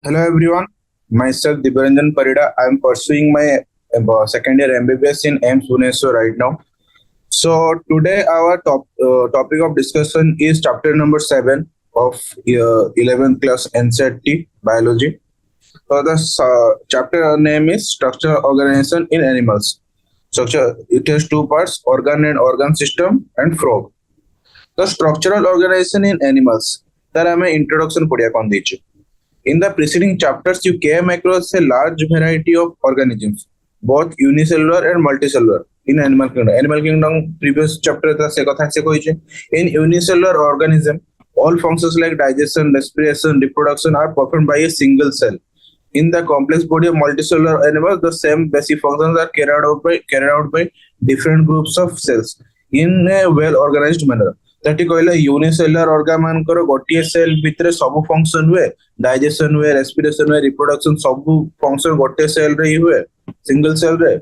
Hello everyone, myself Dibaranjan Parida. I am pursuing my second year MBBS in AIIMS Bhubaneswar right now. So today our topic of discussion is chapter number 7 of 11th class NCERT biology. So the chapter name is structural organization in animals. Structure it has two parts: organ and organ system and frog. The structural organization in animals. That I am introduction पढ़िया कौन दीजिए. In the preceding chapters, you came across a large variety of organisms, both unicellular and multicellular in animal kingdom. Animal kingdom previous chapter था से कथा से कोई in unicellular organism, all functions like digestion, respiration, reproduction are performed by a single cell. In the complex body of multicellular animals, the same basic functions are carried out by different groups of cells in a well organized manner. That कहला unicellular organ मानकर गोटिए cell भितर सब function हुए, digestion हुए, respiration हुए, reproduction सब function गोटे cell रे हुए, सिंगल सेल रे.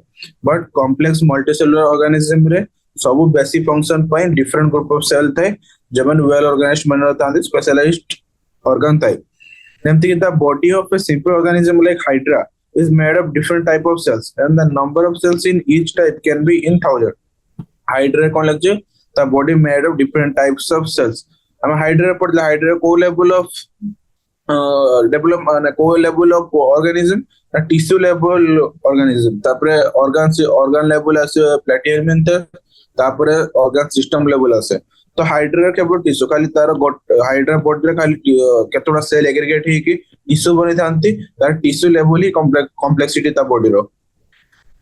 बट कॉम्प्लेक्स मल्टीसेलुलर ऑर्गेनिज्म रे सब बेसिक फंक्शन पाई डिफरेंट ग्रुप ऑफ सेल थाए जमन वेल ऑर्गेनाइज्ड मैनर थांती स्पेशलाइज्ड ऑर्गन थाए. जेमति the body of a simple organism like hydra is made of different type of cells and the number of cells in each type can be in thousand. Hydra कौन लग जाए? The body made of different types of cells. हम hydra पढ़ले hydra को level of develop को level of organism ना tissue level organism. तापरे organ level ऐसे platinum में तापरे organ system level ऐसे. तो हाइड्रा केवल टिश्यू खाली तार हाइड्रा बॉडी रे खाली केतोडा सेल एग्रीगेट हे कि टिश्यू बनि थांती तार टिश्यू लेवल ही कॉम्प्लेक्सिटी ता बॉडी रो.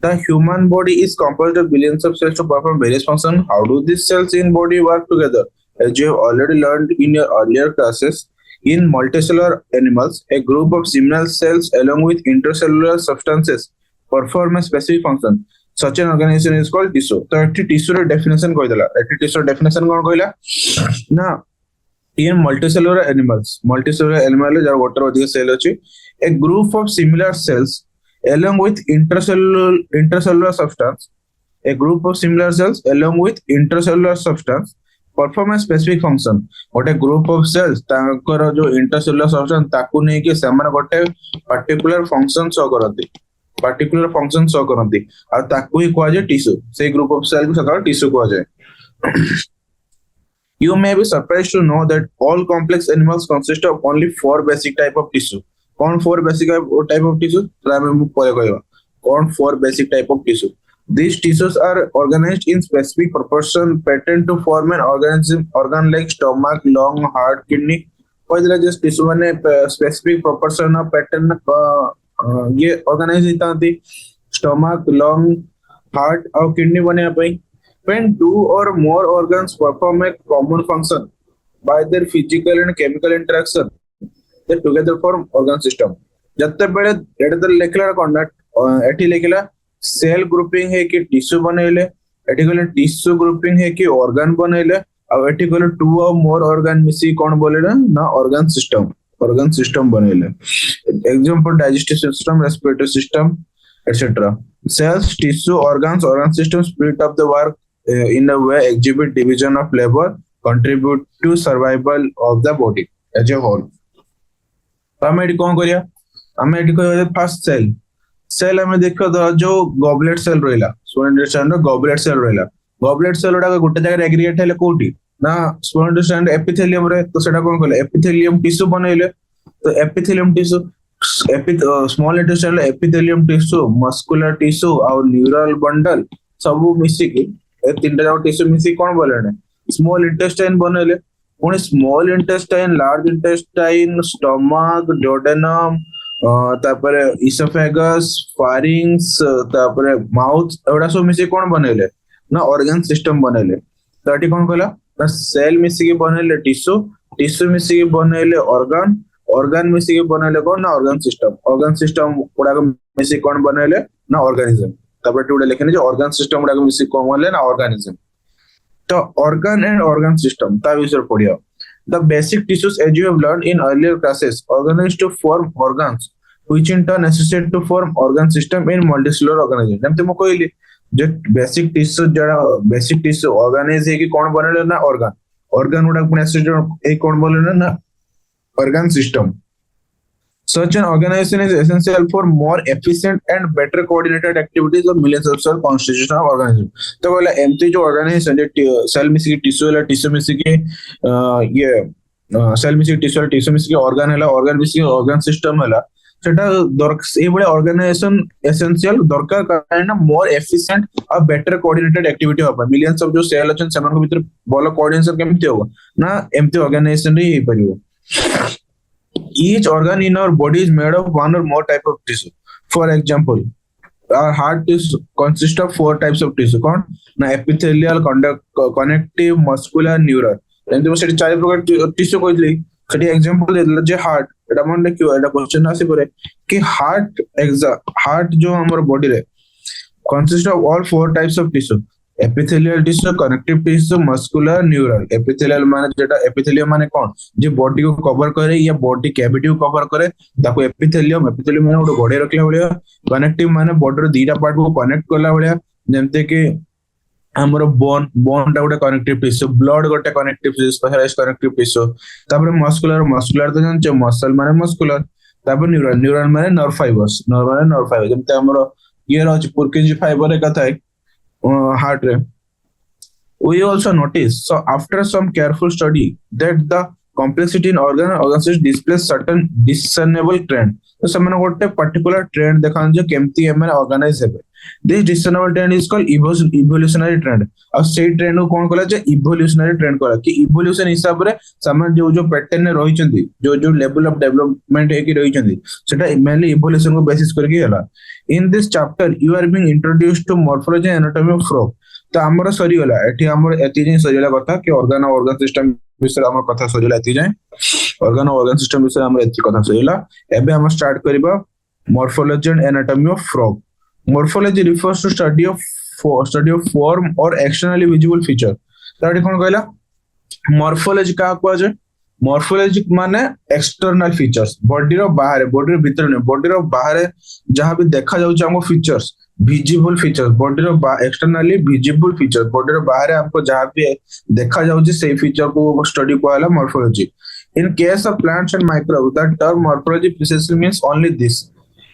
The human body is composed of billions of cells to perform various functions. How do these cells in body work together? As you have already learned in your earlier classes, in multicellular animals, a group of similar cells along with intercellular substances perform a specific function. Such an organization is called tissue. So, tissue definition कहला. Tissue definition कौन कहला? ना in multicellular animals jar water अधिक cell अछि, a group of similar cells along with intercellular substance, a group of similar cells along with intercellular substance perform a specific function. What a group of cells तांकर जो intercellular substance ताकू नहीं कि ସେମାନେ ଗୋଟେ particular function show करନ୍ତି, particular function show करନ୍ତି और ताकू ही कुआ जाए tissue. से group of cell को सकाळ tissue कुआ जाए. You may be surprised to know that all complex animals consist of only 4 basic type of tissue. कौन 4 basic type of tissue? कौन 4 basic type of tissue? These tissues are organized in specific proportion pattern to form an organ like stomach, lung, heart, kidney. कहला just tissue माने specific proportion of pattern ये organize होता stomach, lung, heart और kidney बने पाई. When 2 or more organs perform a common function by their physical and chemical interaction, they together form organ system. जत्ते बड़े एटे तो लेखला कोन एठी लेखला सेल ग्रुपिंग है कि टिश्यू बनेले, एठी कहले टिश्यू ग्रुपिंग है कि ऑर्गन बनेले और एठी कहले 2 और मोर ऑर्गन मिसी कोन बोले ना ऑर्गन सिस्टम बनेले. Example digestive system, respiratory system etc. Cells, tissue, organ system split up the work in a way exhibit division of labor, contribute to survival of the body as a whole. हम eighty कौन करिया? हम eighty करिया first cell हमें देखो तो जो goblet cell रहला, स्मॉल इंटेस्टाइन रो गॉबलेट सेल रहला. गॉबलेट सेल उडा गोटे जगह एग्रीगेट हेले कोठी ना स्मॉल इंटेस्टाइन एपिथेलियम रे. तो सेटा कोन कहले एपिथेलियम टिश्यू बनैले. तो epithelium tissue small intestine epithelium tissue, muscular tissue और न्यूरल बंडल सब मिसी के ए तीनटा जो टिश्यू मिसी कोन बोलेने स्मॉल इंटेस्टाइन बनैले. पुणी small intestine, large intestine, stomach, duodenum, तापरे इसोफेगस, फारिंक्स, तापरे माउथ एवडा सब मिसी कोन बनैले ना ऑर्गन सिस्टम बनैले. तो एटी कोन कहला ना सेल मिसी के बनैले टिश्यू मिसी के बनैले ऑर्गन मिसी के बनैले कोन ना ऑर्गन सिस्टम गुडा मिसी कोन बनैले ना ऑर्गेनिज्म. तापरे टुडे लिखने जे ऑर्गन सिस्टम गुडा मिसी कोन बनैले ना ऑर्गेनिज्म. तो organ and organ system ता विषय पढ़ियो. The basic tissues as you have learned in earlier classes organized to form organs which in turn necessary to form organ system in multicellular organism. जेमते मो कहली जे basic tissue organize है कि कौन बनेले ना organ गुडा पुनी necessary ए कौन बनेले ना organ system. Such an organization is essential for more efficient and better coordinated activities of millions of cell constitution of organism. तो बोला एमती जो ऑर्गेनाइजेशन सेल मिसिकी टिश्यू है टिश्यू मिसिकी ये सेल मिसिकी टिश्यू मिसिकी ऑर्गन है ऑर्गन मिसिकी ऑर्गन सिस्टम है সেটা এইভাবে অর্গানাইজেশন এসেনশিয়াল দরকার কারণ মোর এফিসিয়েন্ট আর বেটার কোঅর্ডিনেটেড অ্যাক্টিভিটি হবে মিলিয়ন্স অফ जो সেল অছন সেମାନଙ୍କ ভিতরে ଭଲ কোঅর্ডিনেশন কেମିତି হবে না এমতি অর্গানাইজেশন রে ହେଇ परियो each organ in our body is made of one or more type of tissue for example our heart is consist of four types of tissue कौन ना epithelial connective muscular neural ଏମିତି ମୁଁ ସେଠି ଚାରି ପ୍ରକାର ଟିସ୍ୟୁ କହିଥିଲି ସେଠି एग्जांपल ଦେଇଥିଲା ଯେ हार्ट এটা মনে রাখিও এটা क्वेश्चन আসি পরে कि हार्ट जो हमर बॉडी रे consist of all four types of tissue epithelial tissue connective tissue muscular neural epithelial माने जेटा epithelium माने कौन जे बॉडी को कवर करे या बॉडी कैविटी को कवर करे ताको epithelium माने गोटे गोड़े रखला भलिया connective माने बॉडी रो दीटा पार्ट को कनेक्ट करला भलिया जेमते कि हमर बोन टा गोटे कनेक्टिव टिश्यू ब्लड गोटे connective tissue specialise connective tissue तापर मस्कुलर तो जानचे मसल माने मस्कुलर तापर न्यूरल माने नर्व फाइबर्स जेमते हमर ये रहछ पुरकिंज फाइबर एक था heart rate. We also notice, so after some careful study, that the complexity in organ displays certain discernible trend. तो ସେମାନେ ଗୋଟେ particular trend ଦେଖାନ୍ତି ଯେ କେମିତି ଏମାନେ organize ହେବେ. This discernible trend is called evolutionary trend. ଆଉ ସେଇ trend କୁ କଣ କଲା ଯେ evolutionary trend କଲା କି evolution ହିସାବରେ ସେମାନେ जो pattern ରେ ରହିଛନ୍ତି जो level of development ହେଇକି ରହିଛନ୍ତି ସେଟା mainly evolution को basis करके ହେଲା. In this chapter you are being introduced to morphology and anatomy of frog. तो हमर सरी गला एठी हमर एति जे सरी गला कथा कि organ system विषय हमर कथा सरी गला एति जे organ system विषय हमर एति कथा सरी गला एबे हम स्टार्ट करबा morphology and anatomy of frog. Morphology refers to study of form or externally visible feature. ताडी कोन कहला morphology का को जे morphology माने external features बॉडी रो बाहर बॉडी रो भीतर ने बॉडी रो बाहर जहां भी देखा जाउछ हमको features visible features बॉडी रो externally visible features बॉडी रो बाहर हमको जहां भी देखा जाउछ से फीचर को study Cola morphology. In case of plants and microbes the term morphology precisely means only this.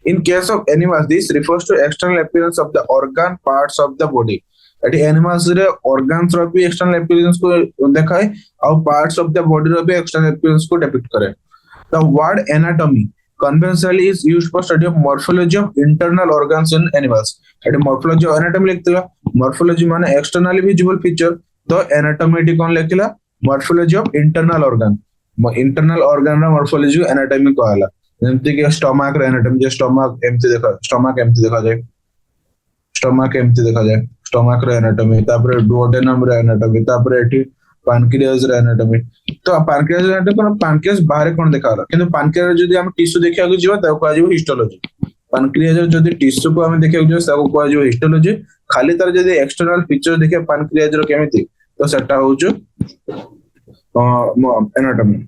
In case of animals this refers to external appearance of the organ parts of the body. Eighty animals रे organs रो भी external appearance को देखाए और parts of the body रो भी external appearance को depict करे. The word anatomy conventionally is used for study of morphology of internal organs in animals. एटी morphology और anatomy लिखतिला morphology माने externally visible feature तो anatomy टी कोन लिखतिला morphology of internal organ रा morphology anatomy कहला. जेमति कि स्टमक रे एनाटॉमी जे स्टमक एमति देखा जाए स्टमक रे एनाटॉमी तापर डुओडेनम रे एनाटॉमी तापर एठी पैनक्रियास रे एनाटॉमी. तो पैनक्रियास रे एनाटॉमी पैनक्रियास बाहर कोन देखाला किंतु पैनक्रियास जदी हम टिश्यू देखिया को जीवा ताको कहजिवो हिस्टोलॉजी. पैनक्रियास जदी टिश्यू को हम देखिया को जीवा ताको कहजिवो हिस्टोलॉजी. खाली तार जदी एक्सटर्नल फीचर देखिया पैनक्रियास रो केमिति तो सेटा होजो anatomy.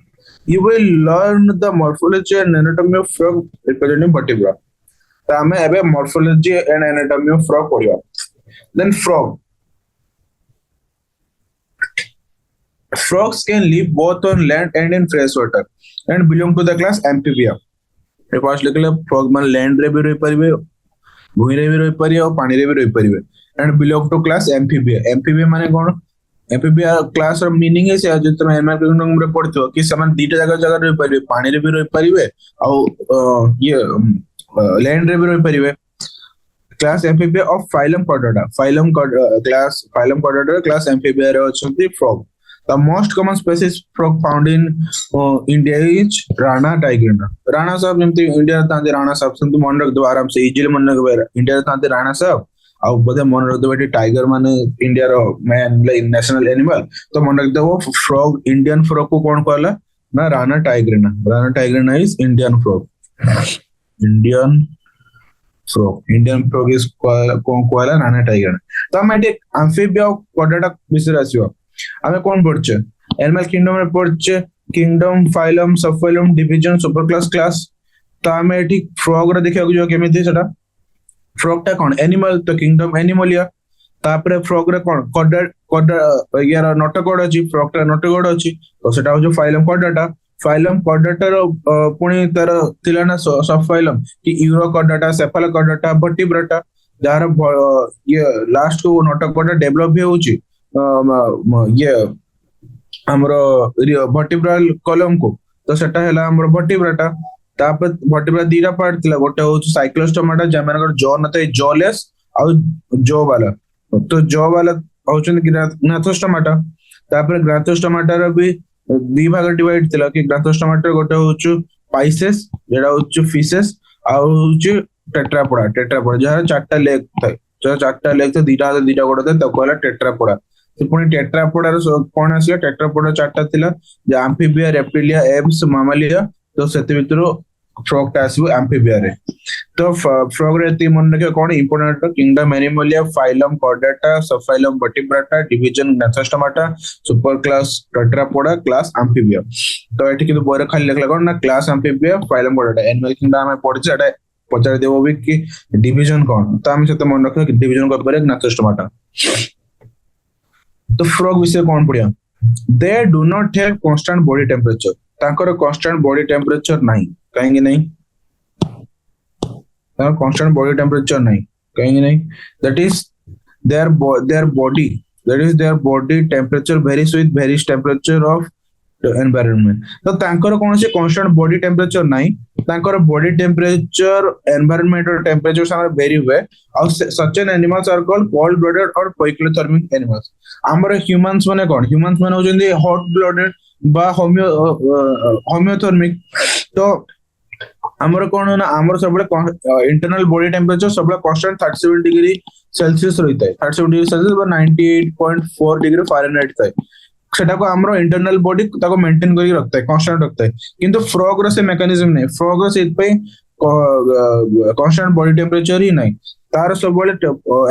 You will learn the morphology and anatomy of frog representing vertebra. तो हमें अबे morphology and anatomy of frog पढ़िया. Then frogs can live both on land and in fresh water and belong to the class amphibia. ये पास लिखले frog मान land रे भी रही परिवे, भूमि रे भी रही परिवे और पानी रे भी रही परिवे and belong to class amphibia. Amphibia माने कौन? एम्फीबिया क्लास रो मीनिंग है से जो तुम एमआर किंगडम रे पढ़थो कि समान दीटा जगह रही परिवे पानी रे भी रही परिवे और ये लैंड रे भी रही परिवे. Class amphibia of phylum chordata class amphibia रे अछंती frog. The most common species frog found in India is Rana साहब जेमति इंडिया तांदे राणा साहब संतु मन रख दो आराम से इजीली मन रख इंडिया तांदे राणा साहब आउ बदे मन रख दो टाइगर माने इंडिया रो मैन नेशनल एनिमल तो मन रख दो फ्रॉग इंडियन फ्रॉग को कौन कहला ना Rana tigrina is Indian frog is कौन कहला राणा टाइग्रिना. तो हम एटे एम्फीबिया कोडाटा विषय आसीबो हमें कौन पढ़छे एनिमल किंगडम रे पढ़छे kingdom phylum subphylum division super class. तो हमें एटी फ्रॉग रे देखिया जो केमिति सेटा फ्रॉग टा कौन एनिमल तो किंगडम एनिमलिया तापरे फ्रॉग रे कौन कोडा यार नोटोकोड अछि फ्रॉग टा नोटोकोड अछि तो सेटा हो जो फाइलम कोडाटा फाइलम कॉर्डाटा रो पुणी तार थिला ना सब फाइलम कि यूरो कॉर्डाटा सेफालो कॉर्डाटा वर्टिब्राटा जार ये लास्ट को नोटोकॉर्डा डेवलप भी होची ये हमरो वर्टिब्रल कॉलम को तो सेटा हैला हमरो वर्टिब्राटा तापर वर्टिब्रा दीटा पार्ट थिला गोटे होची साइक्लोस्टोमाटा जमानकर जॉ नते जॉलेस आ जॉ वाला तो जॉ वाला होचन ग्नाथोस्टोमाटा तापर ग्नाथोस्टोमाटा रो भी दी भाग डिवाइड थिला कि ग्नाथोस्टोमाटा गोटे होची पाइसेस जेडा होची फिशेस आ होची टेट्रापोडा जहां चारटा लेग थाए जो चारटा लेग तो दीटा गोड़ थाए तो कहला टेट्रापोडा तो पुणी टेट्रापोडा रो कोन आसिया टेट्रापोडा चारटा थिला जे एम्फीबिया रेप्टिलिया एम्स मामालिया तो सेते भितरो फ्रॉग टा आसीबो एम्फीबिया रे तो फ्रॉग रे ती मन रखे कोन important kingdom animalia phylum chordata subphylum vertebrata division gnathostomata super class tetrapoda class amphibia तो एठी किंतु बोरे खाली लिखला कोन ना class amphibia phylum chordata animal kingdom में पढ़छि एटा पचार देबो भी कि डिवीजन कोन तो हम सेते मन रखे कि डिवीजन को पर ग्नाथोस्टोमाटा तो फ्रॉग विषय कौन पढ़िया they do not have constant body temperature तांकर कांस्टेंट बॉडी टेम्परेचर नहीं कहेंगे नहीं तांकर कांस्टेंट बॉडी टेम्परेचर नहीं कहेंगे नहीं that is there body temperature varies with various temperature of environment तो तांकर कौन से कांस्टेंट बॉडी टेम्परेचर नहीं तांकर बॉडी टेम्परेचर एनवायरनमेंट और टेम्परेचर सामने वेरी हुए और such an animals are called cold blooded और पोइक्लोथर्मिक एनिमल्स हमर ह्यूमंस माने कोन ह्यूमंस माने होजंदी हॉट ब्लडेड बा होमियोथर्मिक तो हमर कोन ना हमर सबले इंटरनल बॉडी टेम्परेचर सबले कांस्टेंट 37 डिग्री सेल्सियस रहता है 37 डिग्री सेल्सियस बा 98.4 डिग्री फारेनहाइट था सेटा को हमरो इंटरनल बॉडी ताको मेंटेन करी रखता है कांस्टेंट रखता है किंतु फ्रॉग रो से मेकानिज्म नहीं फ्रॉग रो से इतपे कांस्टेंट बॉडी टेम्परेचर ही नहीं तार सब बले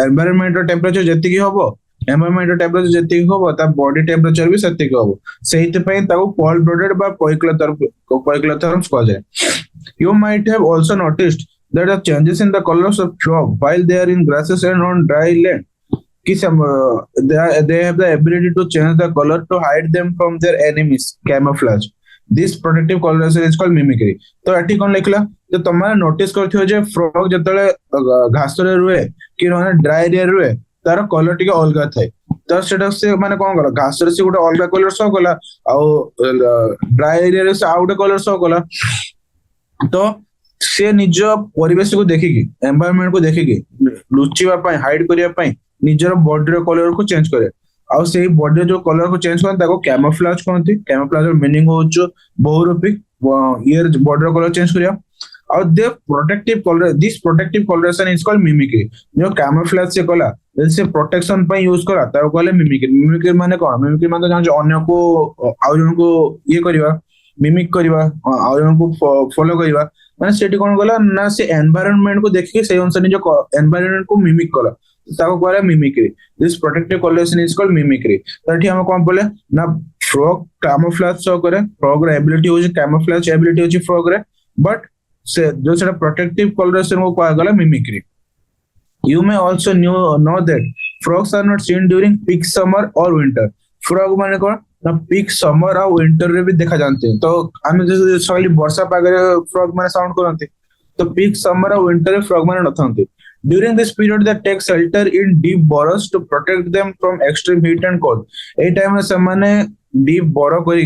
एनवायरनमेंट टेम्परेचर जति की होबो एनवायरनमेंट टेम्परेचर जति की होबो ता बॉडी टेम्परेचर भी सेति की होबो सेहित पे ताको कोल्ड ब्लडेड बा पोइक्लोथर्म्स कह जाय you might have also noticed that the changes in the colors of frog while they are in grasses and on dry land कि they have the ability to change the color to hide them from their enemies camouflage this protective coloration is called mimicry तो एठी कोन लिखला जे तमारे notice करथियो जे frog जतले घास रे रुए कि न ड्राई एरिया रुए तार कलर टिके अलगा थाए तो सेटा से माने कोन कला घास रे से गोटे अलगा कलर सो कला आ ड्राई एरिया रे से आउट कलर सो कला तो से निज परिवेश को देखिकी एनवायरनमेंट को देखिकी लुचिबा पई हाइड करिया पई निजर बॉडी रो कलर को चेंज करे आ सेही बॉडी जो कलर को चेंज करन ताको कैमोफ्लेज कहंती कैमोफ्लेज रो मीनिंग होचो बहुरूपिक ईयर बॉडी रो कलर चेंज करिया और दे protective colour this protective coloration is called mimicry जो कैमोफ्लेज से कला जैसे प्रोटेक्शन पे यूज करा ताको कहले मिमिक्री माने कोन मिमिक्री माने जान अन्य को आ जन को ये करबा मिमिक करबा आ जन को फॉलो करबा माने सेठी कोन गला ना से एनवायरनमेंट को देखि से अनुसार जो एनवायरनमेंट को मिमिक कला ताको कहले mimicry this protective coloration is called mimicry तठी हम कोन बोले ना फ्रॉग कैमोफ्लेज शो करे फ्रॉग रे एबिलिटी हो जे कैमोफ्लेज एबिलिटी हो जे फ्रॉग रे बट से जो सेटा प्रोटेक्टिव कलरेशन को कहा गला mimicry you may also know that frogs are not seen during peak summer और विंटर फ्रॉग माने कोन ना पीक समर और विंटर रे भी देखा जानते हैं तो हम जैसे सॉली वर्षा पागरे फ्रॉग माने साउंड करते तो पीक समर और विंटर रे फ्रॉग माने नथांते during this period they take shelter in deep burrows to protect them from extreme heat and cold ए टाइम में से माने डीप बोरो करी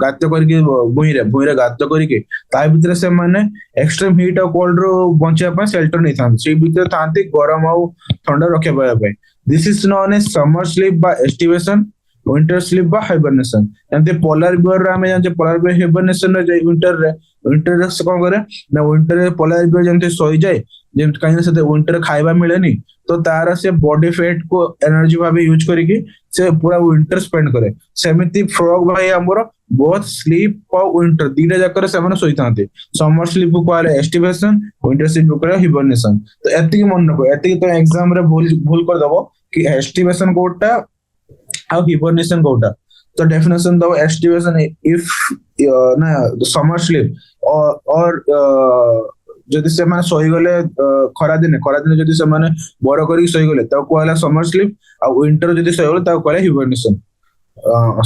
गात करी भूई रे गात करी ता भीतर से माने एक्सट्रीम हीट और कोल्ड रो बंचिया पे शेल्टर नहीं थांते से भीतर थांते गरम और ठंडा रखे पे this is known as summer sleep बा एस्टिवेशन विंटर स्लीप बा हाइबरनेशन एंड पोलर बियर रे हमें जान पोलर बियर हाइबरनेशन रे विंटर रे से कोन करे ना विंटर रे पोलर बियर जेमते सोई जाए जेम कहीं से विंटर खाइबा मिलेनी तो तार से बॉडी फैट को एनर्जी भाबे यूज करके से पूरा विंटर स्पेंड करे सेमिति फ्रॉग भाई हमरो बहुत स्लीप और विंटर दीटा जाकर से माने सोइतांते समर स्लीप को आले एस्टिवेशन विंटर स्लीप को आले हिबरनेशन तो एति मन रखो एति तो एग्जाम रे भूल कर दबो कि एस्टिवेशन कोटा और हिबरनेशन कोटा तो डेफिनेशन दो एस्टिवेशन इफ ना समर स्लीप और जदि से माने सोई गले खरा दिन जदि से माने बड़ करी सोई गले त कोला समर स्लीप आ विंटर जदि सोई गले त कोला हिबरनेशन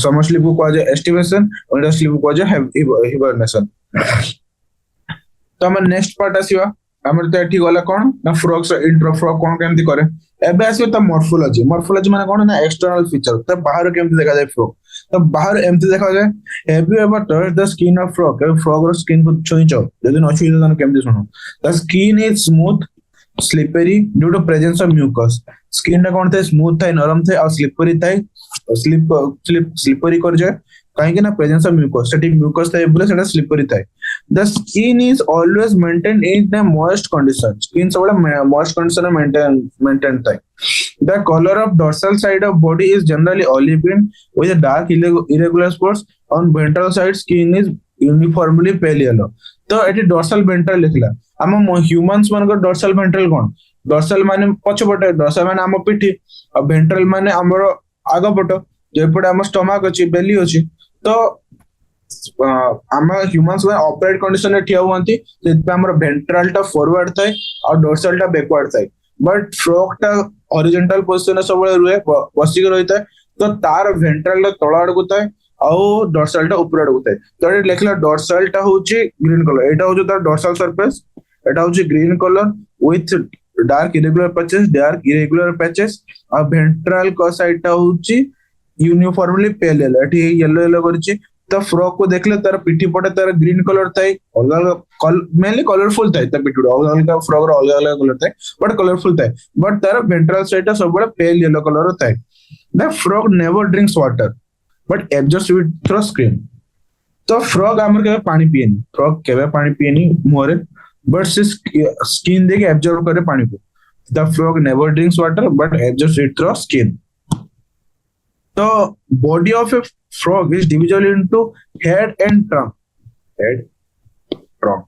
समर स्लीप को कह जाए एस्टिमेशन, विंटर स्लीप को कह जाए हिबरनेशन। तो हम नेक्स्ट पार्ट आसीबा। हमर तो एठी गला कोन ना फ्रॉग्स इंट्रो फ्रॉग कोन केमति करे। एबे आसीबो त मॉर्फोलॉजी। मॉर्फोलॉजी माने कोन ना एक्सटर्नल फीचर, त बाहर केमति देखा जाए फ्रॉग। तो बाहर एमति देखा जाए। Have you ever touch the skin of frog? के फ्रॉग रो स्किन को छुइचो यदि न छुइलो तने केमति सुनो। The skin is smooth slippery due to presence of mucus. Skin टा कोन थे स्मूथ थाए, नरम थे और स्लिपरी थाए। स्लिपरी कर जाए कहीं ना प्रेजेंस ऑफ म्यूकस, सेटी म्यूकस थाए बोले सेटा स्लिपरी थाए। The skin is always maintain in a moist condition. Skin सबले मॉइस्ट कंडीशन में मेंटेन थाए। The colour of dorsal side of body is generally olive green with dark irregular spots on ventral side. Skin is uniformly pale yellow. तो eighty dorsal ventral लिखला। हम humans मान को dorsal ventral कोन? Dorsal माने पछपटे, dorsal माने हम पिठी और वेंट्रल माने हमर आगो पट जेपटे हम स्टमक अछि, बेली अछि। तो हम ह्यूमंस में ऑपरेट कंडीशन रे ठिया हुआंती, सेत हमर वेंट्रल टा फॉरवर्ड थाए और डोर्सल टा बैकवर्ड थाए। बट फ्रॉग टा हॉरिजॉन्टल पोजीशन सब रुहे, बसिक रहिता है। तो तार वेंट्रल टा तळ आडकु थाए और डोर्सल टा ऊपर आडकु थाए। तो एटा लिखला डोर्सल टा होची ग्रीन कलर। एटा होची तार डोर्सल सरफेस। एटा होची green colour with dark irregular patches और वेंट्रल को साइड टा होची uniformly pale yellow. Eighty yellow yellow करची। तो फ्रॉग को देखले तार पिठी पटे तार ग्रीन कलर थाए, मेनली कलरफुल थाए। त पिठी अलग फ्रॉग रो अलग कलर थाए बट कलरफुल थाए। बट तार वेंट्रल साइड टा सब बड़े पेल येलो कलर थाए। The frog never drinks water but absorbs it through skin. तो फ्रॉग हमर केबे पानी पिएनी, फ्रॉग केबे पानी पिएनी मोरे, बट से स्किन देके एब्जॉर्ब करे पानी को। The frog never drinks water but absorbs it through skin. तो body of a frog is divisible into head and trunk. Head trunk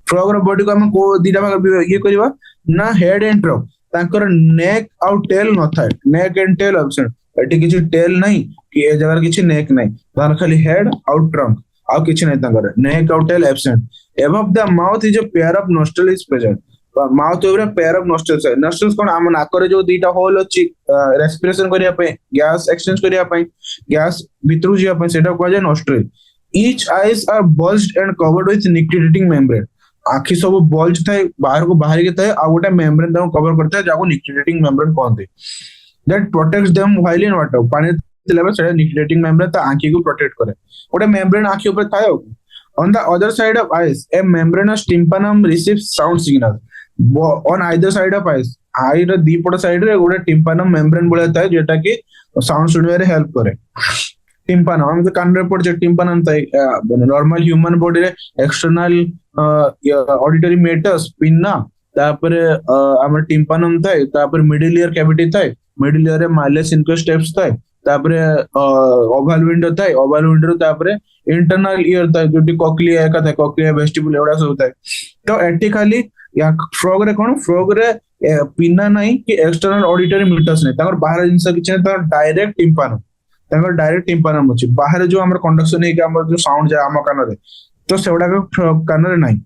frog रो बॉडी को हम को दीटा भाग ये करबा ना, हेड एंड ट्रंक। तांकर नेक आउट टेल न थाए, नेक एंड टेल ऑप्शन। एटी किछि टेल नहीं कि ए जगह किछि नेक नहीं, तार खाली हेड आउट ट्रंक आउ किछि नहीं। तांकर neck out tail absent. Above the mouth is a pair of nostril is present. Mouth over pair of nostrils है। नोस्ट्रिल्स कोन हम नाक रे जो दीटा होल अछि रेस्पिरेशन करिया पे, गैस एक्सचेंज करिया पे, गैस भितरु जिया पे, सेटा को जाय nostril. Each eyes are bulged and covered with nictitating membrane. आखि सब बल्ज थाए, बाहर को बाहर के थाए आ गोटे मेम्ब्रेन ता कवर करता है जाको निक्टिडेटिंग मेम्ब्रेन कहते। That protects them while in water. पानी तिलाबे सेटा निक्टिडेटिंग मेम्ब्रेन ता आखि को प्रोटेक्ट करे। गोटे मेम्ब्रेन आखि ऊपर थाए। On the other side of eyes, a membranous tympanum receives sound signals. On either side of eyes, eye ର ଦି ପଟ ସାଇड ରେ ଗୋଟେ टिम्पानम मेम्ब्रेन भलिया थाए जेटा कि साउंड सुनवे रे हेल्प करे। टिम्पानम हम तो कान रे पड़ जे टिम्पानम थाए। नॉर्मल ह्यूमन बॉडी रे एक्सटर्नल ऑडिटरी मेटस पिन्ना, तापर हमर टिम्पानम थाए, तापर मिडिल ईयर कैविटी थाए, मिडिल ईयर रे माइलस इनकोस्टेप्स थाए, तापरे ओवल विंडो थाए, ओवल विंडो तापरे इंटरनल ईयर थाए जोटी कॉक्लिया का थाए, कॉक्लिया वेस्टिबुल एवडा सब थाए। तो एटी खाली या फ्रॉग रे कोन, फ्रॉग रे पिना नहीं कि एक्सटर्नल ऑडिटरी मेटस नहीं, ताकर बाहर जिंस किछ नहीं, ताकर डायरेक्ट टिम्पानम, ताकर डायरेक्ट टिम्पानम अछि। बाहर जो हमर कंडक्शन है कि हमर जो साउंड जाय हम कान रे, तो सेवडा के कान रे नहीं।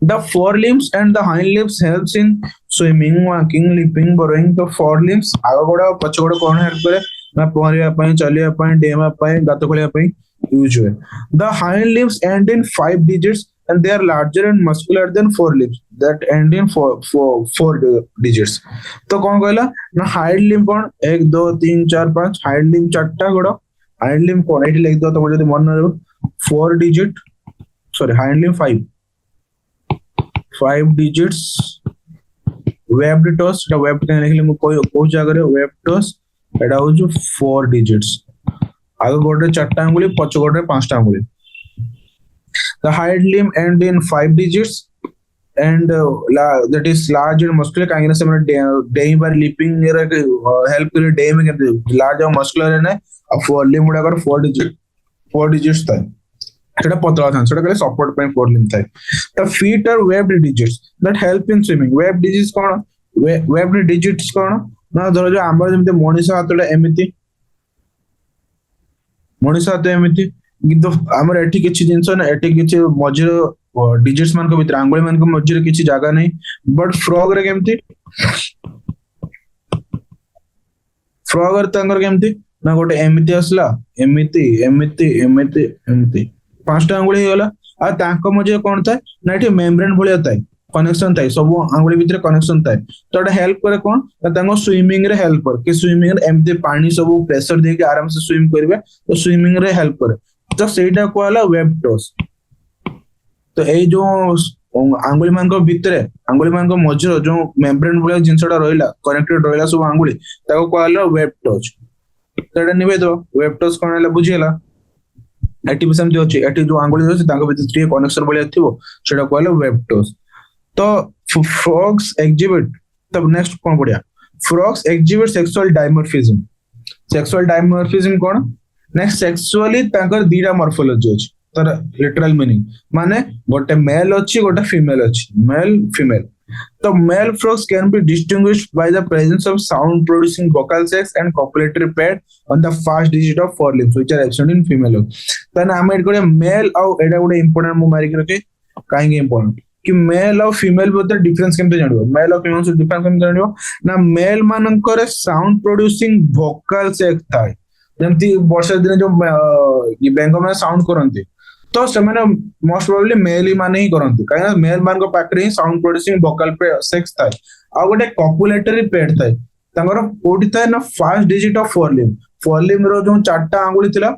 The forelimbs and the hind limbs helps in swimming, walking, leaping, burrowing. तो forelimbs आगो गोड़ा पछ गोड़ा कौन हेल्प करे ना, पहरिया पाए, चलिया पाए, डेमा पाए, गात खोलिया पाए यूज हुए। The hind limbs end in 5 digits and they are larger and muscular than forelimbs that end in 4 digits. तो कौन कहला ना hind limb कौन 1 2 3 4 5 hind limb 4टा गोड़ा, hind limb कौन एठी लिख दो तो जदी मन न 4 digit, sorry hind limb 5 digits webbed toes। এটা webbed কেন লিখলে মু কোন জায়গায় webbed toes, এটা হচ্ছে 4 digits। আগে গোটে 4টা আঙ্গুলি, পছ গোটে 5টা আঙ্গুলি। The hind limb end in 5 digits and that is large and muscular। काहे से मैंने डेई बार leaping रे हेल्प करे, डेई में के large और muscular है ना, और 4 limb गुडा कर 4 digits था। सेटा पतला था, सेटा कहले सपोर्ट पे 4 लिम्ब थाए। The feet are webbed digits that help in swimming. Webbed digits कोन, वेब्ड डिजिट्स कोन ना, धरो जो हमर जेमते मनीष हातडा एमिति, मनीष हाथ एमिति, किंतु हमर एठी किछि जिंस ना, एठी किछि मझिर डिजिट्स मान को भीतर आंगुली मान को मझिर किछि जागा नहीं। बट फ्रॉग रे केमति, फ्रॉग रे तंगर केमति ना गोटे एमती आसला एमती एमती एमती एमती पांचटा आंगुली हो गला आ तांको मजे कोन थाए ना एठी मेम्ब्रेन भलिया थाए कनेक्शन थाए सब आंगुली भितर कनेक्शन थाए तो एटा हेल्प करे कोन ना तांको स्विमिंग रे हेल्प करे कि स्विमिंग रे एमती पानी सब प्रेशर दे के आराम से स्विम करबे तो स्विमिंग रे हेल्प करे तो सेटा कोला वेब टोस तो ए जो आंगुली मान भितरे आंगुली मान मझिर जो मेम्ब्रेन भलिया जिनसटा रहिला कनेक्टेड रहिला सब आंगुली ताको कोला वेब टच तो निवेद वेब टच कोन हला बुझिला एटी भी सेमती अछि एटी जो आंगुली अछि ताको भितर थ्री कनेक्शन भलिया थिबो सेटा कोला वेब टच तो frogs exhibit तब नेक्स्ट कोन पडिया frogs exhibit sexual dimorphism कोन नेक्स्ट सेक्सुअली ताकर दीटा मॉर्फोलॉजी अछि तर लिटरल मीनिंग माने गोटे मेल अछि गोटे फीमेल अछि मेल फीमेल तो male frogs can be distinguished by the presence of sound producing vocal sacs and copulatory pad on the first digit of forelimbs which are absent in female तने हम add करे mail और एडा गोटे important मु मारी के रखे काहे इंपोर्टेंट कि मेल और फीमेल भितर डिफरेंस केमते जानिबो मेल और फीमेल डिफरेंस केमते जानिबो ना मेल मानकर साउंड प्रोड्यूसिंग वोकल सेक थाए जेमती वर्षा दिन जो बेंग में साउंड करंती तो सेमाने मोस्ट प्रोबेबली मेल ही माने ही करंती काहे मेल मान को पाकरे ही साउंड प्रोड्यूसिंग वोकल पे सेक्स थाए आ गोटे कॉपुलेटरी पेड थाए तांगर कोठी थाए ना फर्स्ट डिजिट ऑफ फोरलिम्ब रो जो चारटा आंगुली थिला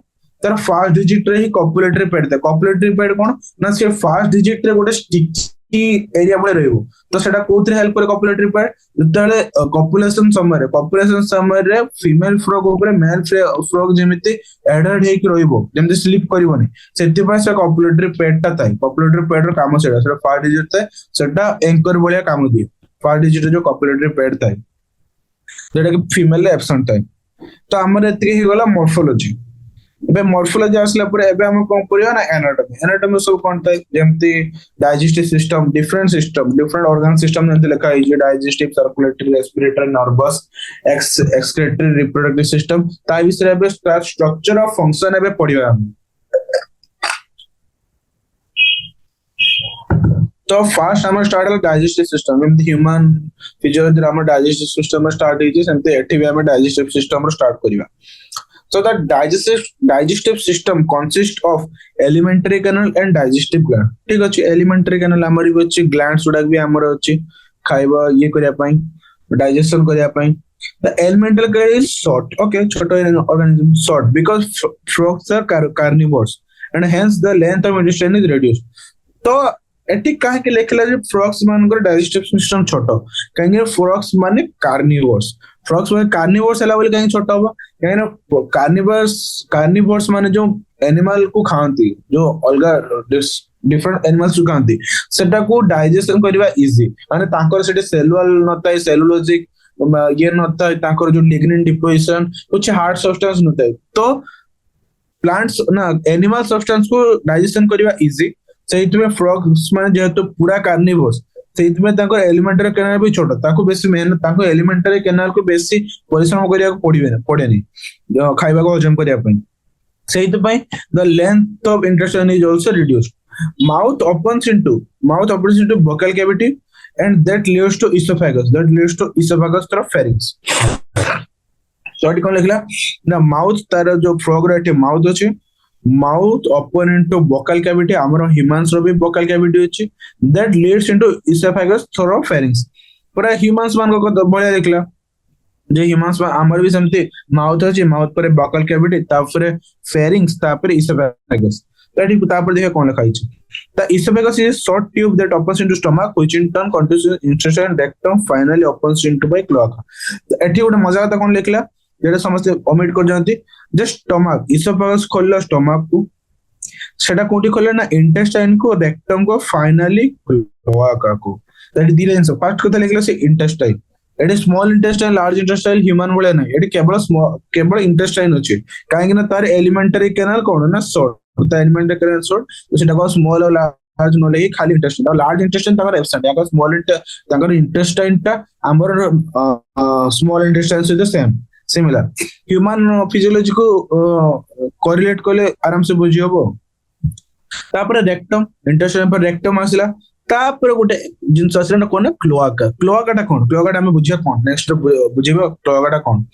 तार फर्स्ट डिजिट रे ही कॉपुलेटरी पेड थाए कॉपुलेटरी पेड कोन ना से फर्स्ट डिजिट रे गोटे स्टिकी एरिया बळे रहइबो तो सेटा कोथरे हेल्प करे कॉपुलेटरी पेड जतले कॉपुलेशन समय रे फीमेल फ्रॉग ऊपर मेल फ्रॉग जेमिति एडल्ट हे कि रहइबो जेमिति स्लिप करिवोनी सेति पास से कॉपुलेटरी पेड ता थाई कॉपुलेटरी पेड रो काम सेटा फर्स्ट डिजिट थाए सेटा एंकर बळिया काम दिए फर्स्ट डिजिट जो कॉपुलेटरी पेड थाई जेटा कि फीमेल रे एब्सेंट थाई तो हमर एति ही गला मॉर्फोलॉजी एबे मॉर्फोलॉजी आसला पर एबे हम कोन करियो ना एनाटॉमी सब कोन थाई जेमति digestive system different organ system जेमति लिखा है digestive circulatory respiratory nervous excretory reproductive system ता विषय एबे स्ट्रक्चर ऑफ फंक्शन एबे पढिबा हम तो फर्स्ट हम स्टार्ट कर डाइजेस्टिव सिस्टम जेमति ह्यूमन फिजियोलॉजी हम डाइजेस्टिव सिस्टम में स्टार्ट होई सेमति एठी भी हम डाइजेस्टिव सिस्टम रो स्टार्ट करिवा So the digestive system consists of alimentary canal and digestive gland. ठीक अछि alimentary canal हमर भी अछि glands उडा भी हमर अछि खाइबा ये करिया पई digestion करिया पई the alimentary canal is short okay छोटो organism short because frogs are carnivores and hence the length of intestine is reduced तो एटी काहे के लेखला जे फ्रॉग्स मानकर डाइजेस्टिव सिस्टम छोटो काहे फ्रॉग्स माने फ्रॉग्स माने कार्निवोर्स हला बोले काहे छोटा होबा काहे कार्निवोर्स माने जो एनिमल को खांती जो अलगा डिफरेंट एनिमल्स को खांती सेटा को डाइजेशन करबा इजी माने तांकर सेटे सेलुलर नताय सेलुलोजिक ये नताय तांकर जो लिग्निन डिपोजिशन कुछ हार्ड सब्सटेंस नताय तो प्लांट्स ना एनिमल सब्सटेंस को डाइजेशन करबा इजी सेहित में फ्रॉग्स माने जेहेतु पूरा कार्निवोर्स सेहित में तांको एलिमेंटरी कैनाल भी छोटा ताको बेसी मेहनत तांको एलिमेंटरी कैनाल को बेसी परिश्रम करिया पड़ेनी खाइबा को हजम करिया पई सेहित पई the length of intestine is also reduced mouth opens into buccal cavity and that leads to esophagus through pharynx sorry कोन लिखला ना माउथ तार जो फ्रॉग रहते माउथ अछि mouth open into buccal cavity हमरो humans रो भी buccal cavity अछि that leads into esophagus through pharynx पूरा humans मान को बढ़िया देखला जे humans हमर भी समते माउथ अछि माउथ पर buccal cavity तापर pharynx तापर esophagus ताठी तापर देखा कोन लिखा अछि the esophagus is a short tube that opens into stomach which in turn contains intestine rectum finally opens into by cloaca तो एठी गोटे मजा था कोन लिखला जेटा समस्त ओमिट कर जानती जस्ट स्टमक इसोफेगस खोलला स्टमक को सेटा कोठी खोले ना इंटेस्टाइन को रेक्टम को फाइनली क्लोआका को दैट दी लाइंस फर्स्ट कथा लिखला से इंटेस्टाइन एट small intestine large intestine human बोले ना एट केवल इंटेस्टाइन अछि काहे ना तार एलिमेंटरी कैनाल कोन ना शॉर्ट तो एलिमेंटरी कैनाल शॉर्ट तो सेटा को स्मॉल और लार्ज न लेके खाली इंटेस्टाइन और लार्ज इंटेस्टाइन ताकर एब्सेंट या स्मॉल ताकर इंटेस्टाइन ता हमर स्मॉल इंटेस्टाइन से the same similar human physiology को कोरिलेट करले आराम से बुझी हबो तापर रेक्टम इंटेस्टाइन पर रेक्टम आसला तापर गोटे जिंस आसला कोन क्लोआका कोन क्लोआका हम बुझिया कोन नेक्स्ट बुझिबो क्लोआका कोन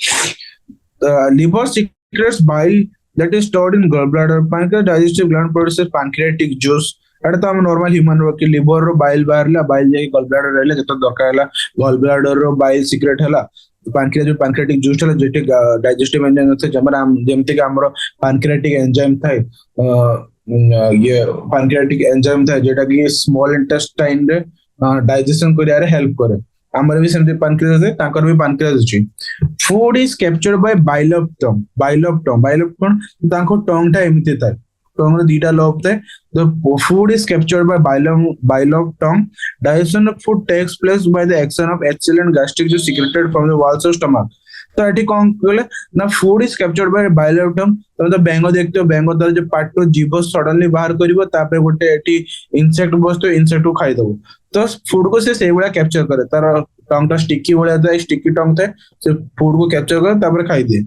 liver secretes bile that is stored in gallbladder. Pancreas digestive gland produces pancreatic juice. एटा तो हम नॉर्मल ह्यूमन कि लिवर रो बाइल बाहरला बाइल जाई गॉलब्लैडर रहले जत दरकार हला गॉलब्लैडर रो बाइल सीक्रेट हला पैंक्रियास जो पैंक्रियाटिक जूस हला जेटे डाइजेस्टिव एंजाइम थे जमरा जेमते कि हमरो पैंक्रियाटिक एंजाइम थाए ये पैंक्रियाटिक एंजाइम थाए जेटा कि स्मॉल इंटेस्टाइन रे डाइजेशन करिया रे हेल्प करे हमर भी सेमते पैंक्रियास है ताकर भी पैंक्रियास अछि food is captured by bile of tongue bile of cone ताको टंग टा एमिते थाए tongue dita lobe the food is captured by bile of tongue. Digestion of food takes place by the action of HCl and gastric juice secreted from the walls of stomach. तो eighty कौन कहले ना food is captured by bile of tongue तो बेंगो देखते हो बेंगो तार जो part को जीभ सडनली बाहर करिवो तापर गोटे एटी इंसेक्ट बसतो इंसेक्ट को खाई दबो तो फूड को से सेवला कैप्चर करे तार टंग टा स्टिकी भलिया था स्टिकी टंग थे से फूड को कैप्चर करे तापर खाई दे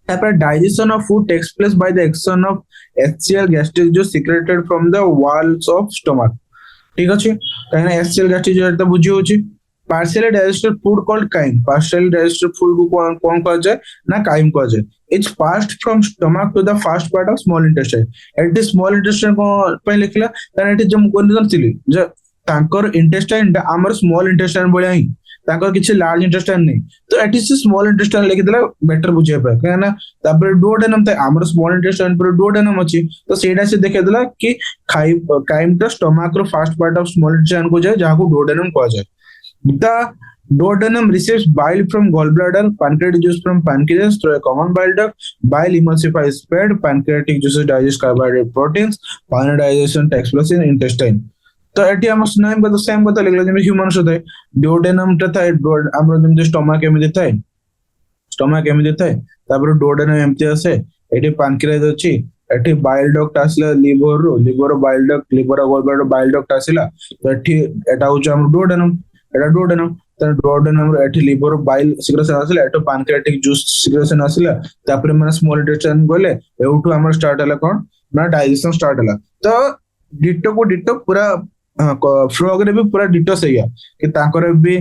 तापर digestion of food takes place by the action of HCl gastric juice secreted from the walls of stomach. ठीक अछि काहे HCl gastric juice त बुझी होछि partially digested food called chyme. Partially digested food को कौन कहा जाए ना chyme कहा जाए. It's passed from stomach to the first part of small intestine. Eighty small intestine को पे लिखला कारण एटी जम कोन करथिली जे तांकर इंटेस्टाइन हमर स्मॉल इंटेस्टाइन भलिया ही तांकर किछि लार्ज इंटेस्टाइन नहीं तो एटी से स्मॉल इंटेस्टाइन लेके देला बेटर बुझे पे कहना तापर डुओडेनम त हमर स्मॉल इंटेस्टाइन पर डुओडेनम अछि तो सेडा से देखे देला कि काइम तो स्टमक रो first part of small intestine को जाए जहां को डुओडेनम कहा जाए the duodenum receives bile from gallbladder pancreatic juice from pancreas through a common bile duct bile emulsifies fat pancreatic juices digest carbohydrate proteins final digestion takes place in intestine तो eighty हम नाम बता same बता लिखला जे human so थाए duodenum टा थाए हमर जे स्टमक एमि थाए तापर डुओडेनम एमति आसे एटी पैंक्रियास अछि एटी बाइल डक्ट आसला liver bile duct liver gallbladder bile duct आसिला तो एटी एटा होछ हम डुओडेनम तो डुओडेनम रो एटी लिवर बाइल सिक्रेशन आसिला एटो पैंक्रियाटिक जूस सिक्रेशन आसिला तापर माने स्मॉल इंटेस्टाइन गले एउटू हमर स्टार्ट हला कोन ना डाइजेशन स्टार्ट हला तो डिटो पूरा फ्रॉग रे भी पूरा डिटो से गया कि ताकर भी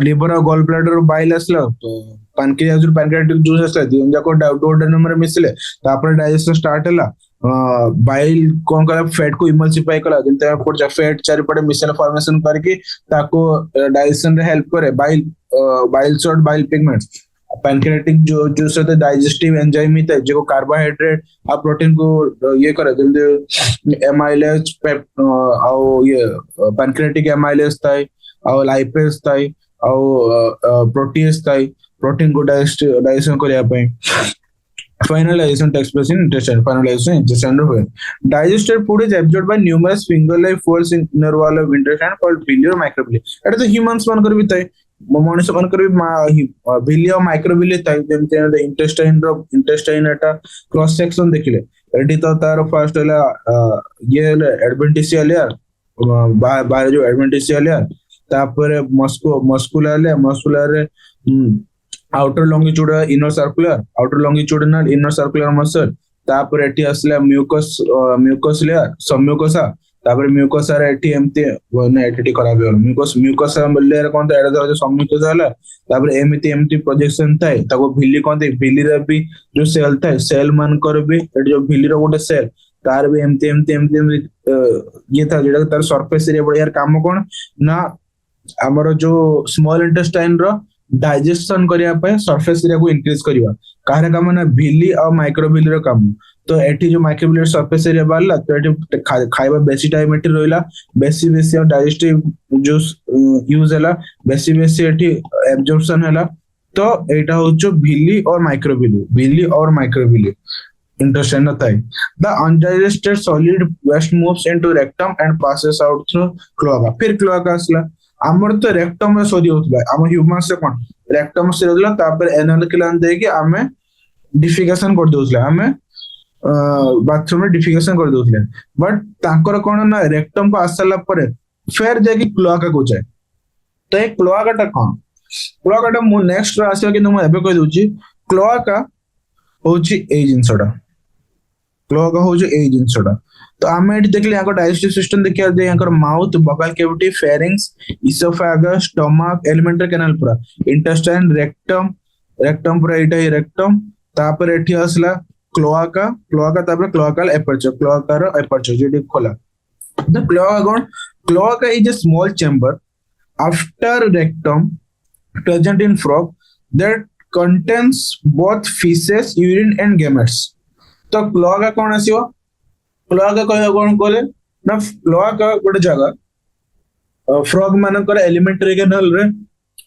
लिवर और गॉल ब्लैडर बाइल आसला तो पैंक्रियास जो पैंक्रियाटिक जूस आसला दिन जाको डुओडेनम रे मिसले तापर डाइजेशन स्टार्ट हला बाइल कोन कला फैट को इमल्सिफाई कला जंते पर फैट चारि पड़े मिसल फॉर्मेशन करके ताको डाइजेशन रे हेल्प करे bile salt bile pigments pancreatic जो जूस होता है डाइजेस्टिव एंजाइम ही था जो कार्बोहाइड्रेट और प्रोटीन को ये करे जल्दी एमाइलेज और ये पैंक्रियाटिक एमाइलेज था और लाइपेज था और प्रोटीज था प्रोटीन को डाइजेशन करया पे finalization takes place in intestine finalization intestine हुए digested food is absorbed by numerous finger like folds in inner wall of intestine called villi or microvilli एटा तो ह्यूमंस मान कर भी थाए मनुष्य मान कर भी villi और microvilli थाए जेमते इंटेस्टाइन एटा क्रॉस सेक्शन देखिले एटी तो तार फर्स्ट हला ये एडवेंटिशियल लेयर बाहर जो एडवेंटिशियल लेयर तापर muscular outer longitudinal inner longitudinal inner circular muscle तापर एटी असला म्यूकस लेयर सबम्यूकोसा तापर म्यूकोसा रे एटी एमती ने एटी खराब हो म्यूकोसा लेयर कोन त एटा जो सबम्यूकोसा हला तापर एमती प्रोजेक्शन थाए ताको भिली कोन त भिली रे भी जो सेल थाए सेल मान कर भी एटी जो भिली रो गोटे सेल तार भी एमती ये था जेडा तार सरफेस एरिया बढ़िया काम कोन ना हमर जो स्मॉल इंटेस्टाइन रो डाइजेशन करिया पे सरफेस एरिया को इंक्रीज करिवा काहे काम ना भिली और माइक्रोविली रो काम तो एठी जो माइक्रोविली सरफेस एरिया बारला तो एठी खाइबा बेसी टाइम एठी रोइला बेसी डाइजेस्टिव जूस यूज हला बेसी एठी एब्जॉर्प्शन हला तो एटा होचो भिली और माइक्रोविली intestine थाए the undigested solid waste moves into rectum and passes out through cloaca फिर cloaca असला हमर तो रेक्टम रे सोदी होतला हम ह्यूमन से कोन रेक्टम से होतला तापर एनल क्लान दे के हमें डिफिकेशन कर दोतला हमें बाथरूम में डिफिकेशन कर दोतले बट ताकर कोन ना रेक्टम को आसला पर फिर जाके क्लोआका को जाए तो एक क्लोआका टा मु नेक्स्ट आसे कि मु एबे कह दोची क्लोआका होची ए जिंसडा क्लोआका होची ए जिंसडा तो आमे एटी देखले याको डाइजेस्टिव सिस्टम देखिया दे याकर mouth buccal cavity pharynx oesophagus stomach alimentary canal पूरा इंटेस्टाइन रेक्टम रेक्टम पूरा एटा ही रेक्टम तापर एठी आसला क्लोआका क्लोआका तापर क्लोआकल एपर्चर क्लोआकार एपर्चर जेडी खोला the cloaca is a small chamber after rectum present in frog that contains both feces urine and gametes तो cloaca कौन आसीबो क्लोआका कहया कौन कोले ना क्लोआका गोटे जगह फ्रॉग मानकर एलिमेंटरी कैनाल रे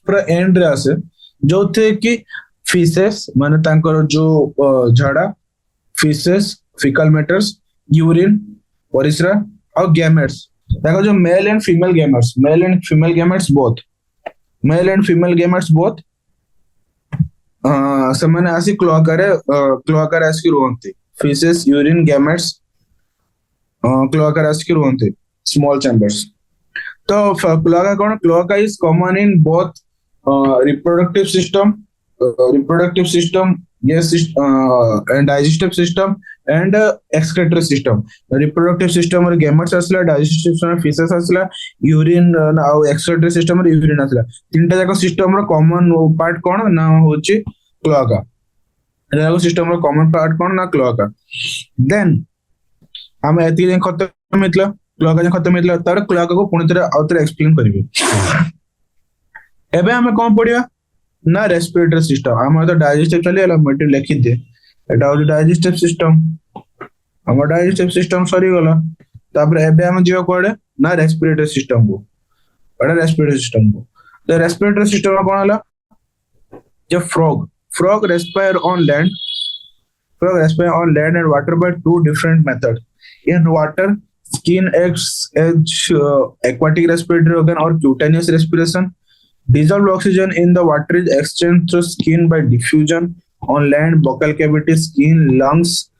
पूरा एंड रे आसे जो थे कि फीसेस माने तांकर जो झाड़ा फीसेस फीकल मैटर्स यूरिन परिस्रा और गैमेट्स तांकर जो male and female gametes both से माने आसी क्लोआका रे आसी रोहंती फीसेस यूरिन गैमेट्स क्लोआका रे आसी रोहंती स्मॉल चैम्बर्स तो क्लोआका कौन cloaca is common in both reproductive system yes and digestive system and excretory system reproductive system और gametes असला digestive system में feces असला urine और excretory system में urine असला तीनटा जाक system रो common part कौन ना होची क्लोआका जाक system रो common part कौन ना क्लोआका then हम एती दिन खत्म मितला क्लोआका जन खत्म मितला तार क्लोआका को पुणी तरह और तरह एक्सप्लेन करिवे एबे हमें कौन पढ़िया ना रेस्पिरेटरी सिस्टम हम तो डाइजेस्टिव चली आला मटे लिखि दे एटा हो डाइजेस्टिव सिस्टम हम डाइजेस्टिव सिस्टम सरी गला तापर एबे हम जीव कोडे ना रेस्पिरेटरी सिस्टम को एटा रेस्पिरेटरी सिस्टम को द रेस्पिरेटरी सिस्टम कोन हला जो frog respire on land and water by two different methods in water skin acts as aquatic respiratory organ or cutaneous respiration. Dissolved oxygen in the water is exchanged through skin by diffusion. On land, buccal cavity, skin, lungs,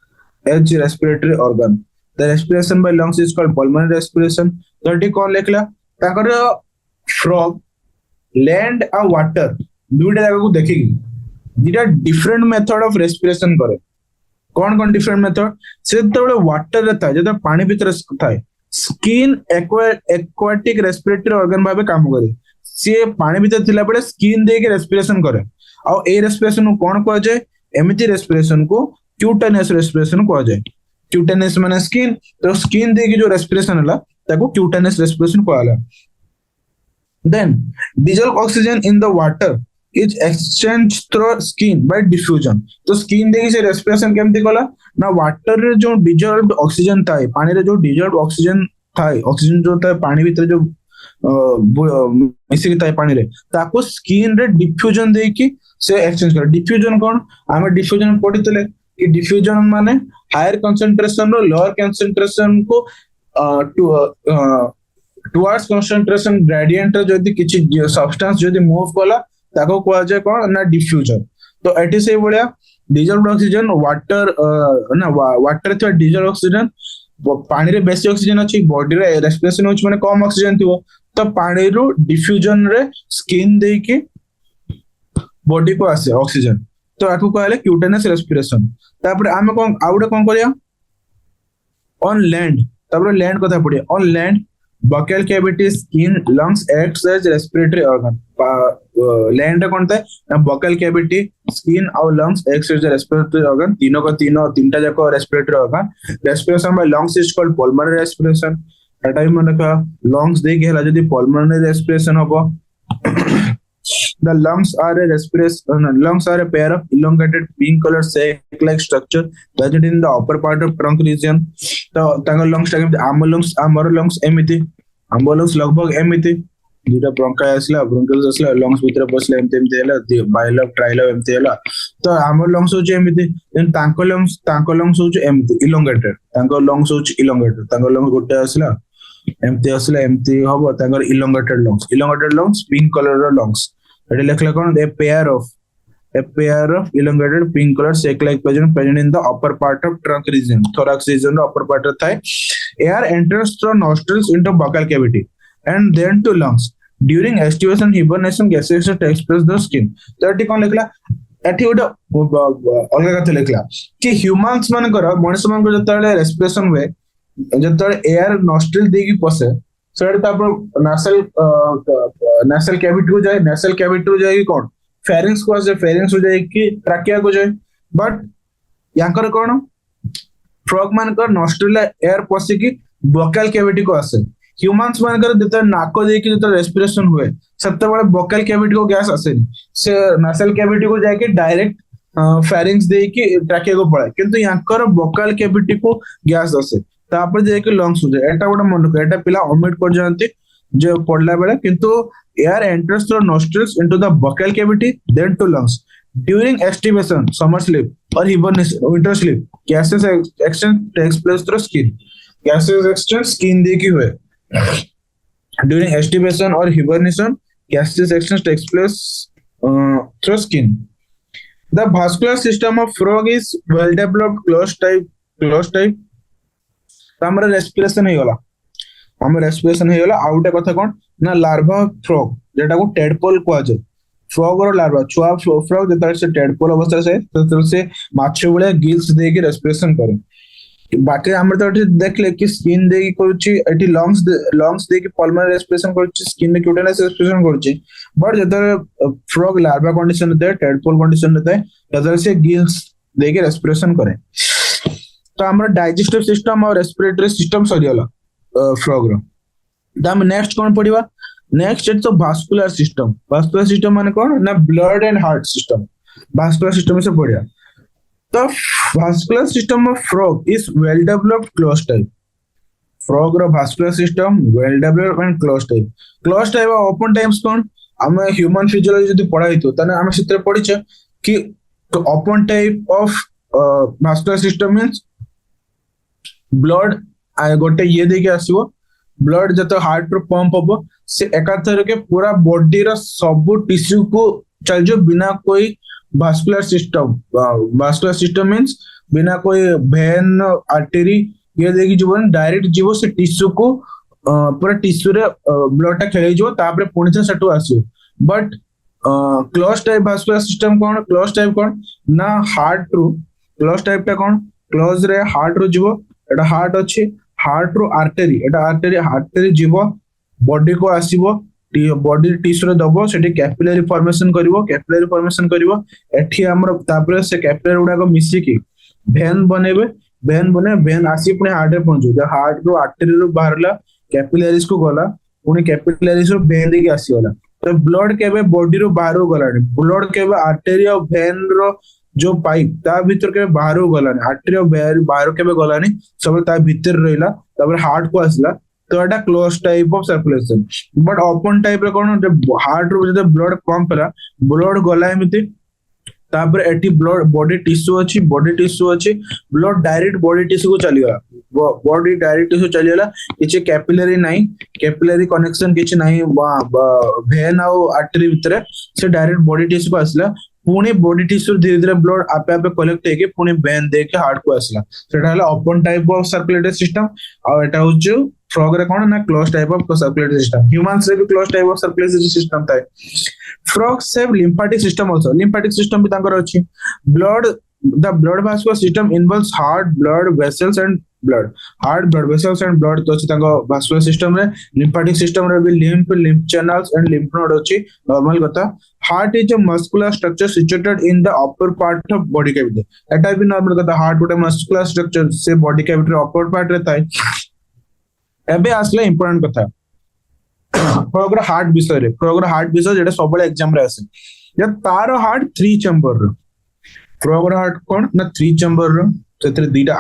as respiratory organ. The respiration by lungs is called pulmonary respiration. तो कौन लिखला ताकर frog land और water दुईटा जगह को देखिकी दुईटा different method of respiration करे कौन डिफरेंट मेथड से तो वाटर रे था जब पानी भीतर थाए स्किन एक्वाटिक रेस्पिरेटरी ऑर्गन भाबे काम करे सी पानी भीतर थिला बडे स्किन दे के रेस्पिरेशन करे आ ए रेस्पिरेशन को कोन कह जाय एमिति रेस्पिरेशन को क्यूटेनियस रेस्पिरेशन कह जाय क्यूटेनियस माने स्किन तो स्किन दे के जो रेस्पिरेशन हला ताको क्यूटेनियस रेस्पिरेशन कहला then dissolved oxygen in the water is exchanged through skin by diffusion तो स्किन दे के से रेस्पिरेशन केमति कला ना वाटर रे जो dissolved oxygen थाए पानी रे जो dissolved oxygen थाए ऑक्सीजन जो थाए पानी भीतर जो मिसिक थाए पानी रे ताको स्किन रे डिफ्यूजन दे के से एक्सचेंज कर डिफ्यूजन कोन हम डिफ्यूजन पढितले कि डिफ्यूजन माने हायर कंसंट्रेशन रो लोअर कंसंट्रेशन को टुवर्ड्स कंसंट्रेशन ग्रेडियंट जदी किछि सब्सटेंस जदी मूव कला ताको कोआ जाय कोन ना डिफ्यूजन तो एटी से बळिया डिजॉल्व्ड ऑक्सीजन वाटर ना वाटर थ्रू डिजॉल्व्ड ऑक्सीजन पानी रे बेसी ऑक्सीजन अछि बॉडी रे रेस्पिरेशन होछ माने कम ऑक्सीजन थिवो तो पानी रो डिफ्यूजन रे स्किन दे के बॉडी को आसे ऑक्सीजन तो आको कहले क्यूटेनियस रेस्पिरेशन तापर आमे कोन आउडे कोन करिया ऑन लैंड तापर लैंड कथा पडिया on land buccal cavity skin lungs acts as respiratory organ land कोन ता ना buccal cavity skin और lungs acts as respiratory organ तीनों का तीनटा जाको respiratory organ respiration by lungs is called pulmonary respiration एटा ही माने का lungs दे के हला जदी pulmonary respiration होबो the lungs are a pair of elongated pink color sac like structure present in the upper part of trunk region तो तांगा lungs ता आमर lungs एमिति आमर lungs लगभग एमिति जेटा ब्रोंकाइल्स असला lungs भीतर बसला एमते हला बायलॉग ट्राइलॉग एमते हला तो आमर lungs होचे एमिति देन तांको lungs होचे एमिति elongated तांको lungs होचे elongated तांको lungs गोटे असला एमती हबो तांगर elongated lungs pink color row lungs Etah लेखला cone a pair of elongated pink color sac like present in the upper part of trunk region thorax region row upper part थाए air enters through nostrils into buccal cavity and then to lungs during estivation hibernation gases takes place the skin तो eighty कोन लेखला eighty ओटा अलगा कथा लेखला कि humans मान कर मनुष्य मान को जतले रेस्पिरेशन हुए जतले एयर नॉस्ट्रिल देकी पसे सेड तापर नासल कैविटी को जाए नासल कैविटी को जाए कौन फेरिंग्स को आसे फेरिंग्स हो जाए कि ट्राकिया को जाए बट यांकर कोन फ्रॉग मानकर नॉस्ट्रेल एयर पसिकी बॉकल कैविटी को आसे ह्यूमंस मानकर जते नाको देकी जते रेस्पिरेशन हुए सबते बड़े बॉकल कैविटी को गैस आसे से नासल कैविटी को जाके डायरेक्ट फेरिंग्स देकी ट्राकिया को पड़े किंतु यांकर बॉकल कैविटी को गैस आसे तापर जाके लंग्स हो जाए एटा गोटा मन को एटा पिला ओमिट कर जानती जो पड़ला बेले किंतु air enters through nostrils into the buccal cavity then to lungs during aestivation summer sleep और hibernation winter sleep gases exchange takes place through skin gases exchange skin देखी हुए during estivation or hibernation gases exchange takes place through skin the vascular system of frog is well developed closed type तो हमरा respiration हे गला हमर respiration हे गला आउटे कथा कोन ना larva frog जेटा को tadpole को आजे फ्रॉग और लार्वा छुआ फ्रॉग जेता से टेडपोल अवस्था से तो से माछ बळे गिल्स दे के रेस्पिरेशन करे बाकी हमर तो देखले कि स्किन दे के करछि एटी लंग्स दे के पल्मोनरी रेस्पिरेशन करछि स्किन में क्यूटेनस रेस्पिरेशन करछि बट जेता फ्रॉग लार्वा कंडीशन दे टेडपोल कंडीशन दे जेता से गिल्स दे के रेस्पिरेशन करे तो हमर डाइजेस्टिव सिस्टम और रेस्पिरेटरी सिस्टम सरियला फ्रॉग रो दाम नेक्स्ट कोन पडिबा next is the vascular system माने कौन ना blood and heart system vascular system से बढ़िया तो vascular system of frog is well developed close type frog रो vascular system well developed and close type open types कौन हम ह्यूमन फिजियोलॉजी जदी पढाई तो तने हम सित्र पढिछ कि open type of vascular system means blood गोटे ये देके आसीबो ब्लड जतो हार्ट रो पंप होबो से एकाथर के पूरा बॉडी रो सब टिश्यू को चल जो बिना कोई वास्कुलर सिस्टम मींस बिना कोई वेन आर्टरी ये देखि जीवन डायरेक्ट जीवो से टिश्यू को पूरा टिश्यू रे ब्लड टा खेलै जो तापर पुणी से सेटू आसो but close type vascular system कोन क्लोज टाइप कोन ना हार्ट रो क्लोज टाइप टा कोन क्लोज रे हार्ट रो जीवो एटा हार्ट अछि हार्ट रो आर्टरी एटा आर्टरी जीवो बॉडी को आसीबो बॉडी टिश्यू रे दबो सेठी कैपिलरी फॉर्मेशन करिवो एठी हमर तापर से कैपिलरी उडा को मिसी की वेन वेन आसी पुणे हार्ट रे पहुंचो द हार्ट रो आर्टरी रो बाहरला कैपिलरीज को गला पुणे कैपिलरीज रो वेन देके आसी गला तो ब्लड केबे बॉडी रो बाहर गलानी ब्लड केबे आर्टरी और वेन रो जो पाइप ता भीतर के बाहर गलानी आर्टरी और बाहर केबे गलानी सब ता भीतर रहिला तापर हार्ट को आसला तो एटा close type of circulation but open type रे कोन हार्ट रो जदे ब्लड पंप ला ब्लड गला एमिति तापर एटी ब्लड बॉडी टिश्यू अछि ब्लड डायरेक्ट बॉडी टिश्यू को चली गला बॉडी डायरेक्ट टिश्यू चली गला किछि कैपिलरी कनेक्शन किछि नाही वेन आ आर्टरी भीतर से डायरेक्ट बॉडी टिश्यू को आसला पुणे बॉडी टिश्यू धीरे धीरे ब्लड आपे आपे कलेक्ट हेके पुणे वेन देके हार्ट को आसला सेटा हला open type of circulatory system आ एटा होछु फ्रॉग रे कोन ना close type of circulatory system humans रे भी close type of circulatory system थाए frogs have lymphatic system also lymphatic system भी तांकर अछि blood the blood vascular system involves heart blood vessels and blood तो अछि तांको वास्कुलर सिस्टम रे लिम्फेटिक सिस्टम रे भी lymph channels and lymph node अछि नॉर्मल कथा heart is a muscular structure situated in the upper part of body cavity एटा भी normal कथा हार्ट गोटे मस्कुलर स्ट्रक्चर से बॉडी कैविटी रे अपर पार्ट रे थाए एबे आसला इंपोर्टेंट कथा फ्रॉग रो हार्ट विषय जेटा सबले एग्जाम रे आसे जे तारो हार्ट 3 चैम्बर रो फ्रॉग रो हार्ट कोन ना 3 चैम्बर रो सेतरे दीटा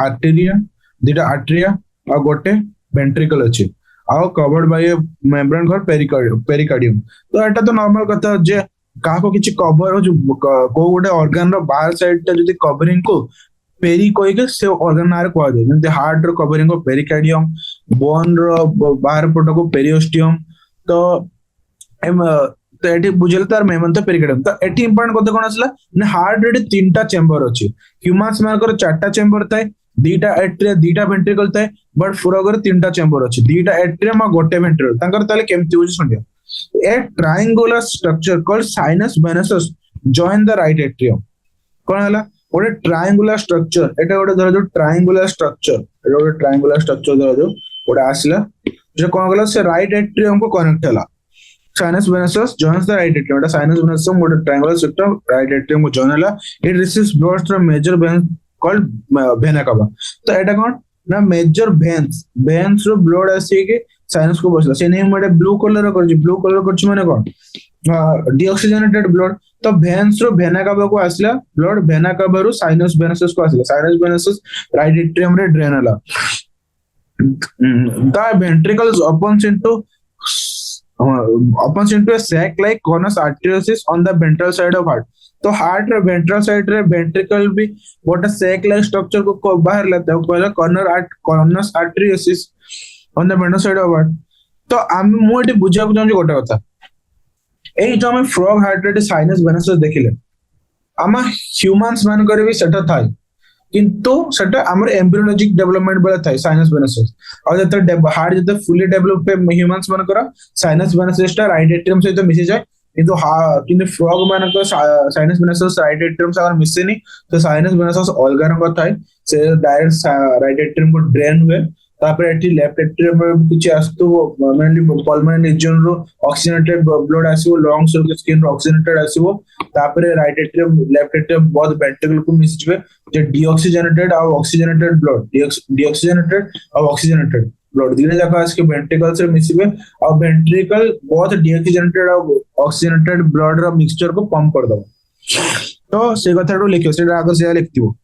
आर्टेरिया आ गोटे वेंट्रिकल अछि आ कवर्ड बाय मेम्ब्रेन घर पेरिकार्डियम तो एटा तो नॉर्मल कथा जे काको किछि कवर हो जो को गोटे ऑर्गन रो बाहर साइड ता जदी कवरिंग को पेरी कोइ के से ऑर्गन नार को दे जदी हार्ट रो कवरिंग को पेरिकार्डियम बोन रो बाहर पट को पेरिओस्टियम तो तो एटी बुझल तार मेमन तो पेरिकार्डियम तो एटी इंपोर्टेंट कथा कोन असला ने हार्ट रे 3टा चेंबर अछि ह्यूमंस मानकर 4टा चेंबर थाए 2टा एट्रिया 2टा वेंट्रिकल थाए बट फ्रॉग रे 3टा चेंबर अछि 2टा एट्रियम आ गोटे वेंट्रिकल तांकर ताले केमति होछि सुनिया a triangular structure called sinus venosus join the right atrium कोन हला गोटे ट्रायंगुलर स्ट्रक्चर एटा गोटे धर जो ट्रायंगुलर स्ट्रक्चर धर जो गोटे आसला जे कोन गला से राइट एट्रियम को कनेक्ट हला sinus venosus joins the right atrium. Sinus venosum with a triangular septum, right atrium को join होला. It receives blood from major veins called vena cava. तो एटा कौन ना major veins रो blood आसी के sinus को बसला. से नहीं मटे blue color करछि. Blue color करछि माने कौन deoxygenated blood. तो veins रो vena cava को आसला blood vena cava रो sinus venosus को आसला. Sinus venosus right atrium रे drain होला. The ventricles opens into a sac-like conus arteriosus on the ventral side of heart. तो हार्ट रे वेंट्रल साइड रे वेंट्रिकल भी गोटे सैक लाइक स्ट्रक्चर को बाहर लाता है कहला conus arteriosus on the ventral side of heart. तो हम मु एटी बुझा को जानि गोटे कथा एई जो हम फ्रॉग हार्ट रे साइनस वेनस देखिले हम ह्यूमंस मान करे भी सेटा थाई किंतु सेटा हमर एम्ब्रियोलॉजिक डेवलपमेंट बेला थाई साइनस वेनस और जते हार्ट जते फुली डेवलप पे ह्यूमंस मान करा साइनस वेनस टा राइट एट्रियम सहित मिसि जाय किंतु फ्रॉग मान को साइनस वेनस राइट एट्रियम से अगर मिसेनी तो साइनस वेनस अलगा रंग थाई से डायरेक्ट राइट एट्रियम को ड्रेन हुए तापर एठी लेफ्ट एट्रियम किछि आस्तु मेनली पल्मोनरी रीजन रो ऑक्सीजनेटेड ब्लड आसीबो लंग्स रो स्किन रो ऑक्सीजनेटेड आसीबो तापर राइट एट्रियम लेफ्ट एट्रियम बहुत वेंट्रिकल को मिसजिबे जे डीऑक्सीजनेटेड और ऑक्सीजनेटेड ब्लड डीऑक्सीजनेटेड और ऑक्सीजनेटेड ब्लड दिने जाका इसके वेंट्रिकल से मिसिबे और वेंट्रिकल बहुत डीऑक्सीजनेटेड और ऑक्सीजनेटेड ब्लड रो मिक्सचर को पंप कर दबो. तो से कथाटो लिखियो से आगे से लिखतिबो.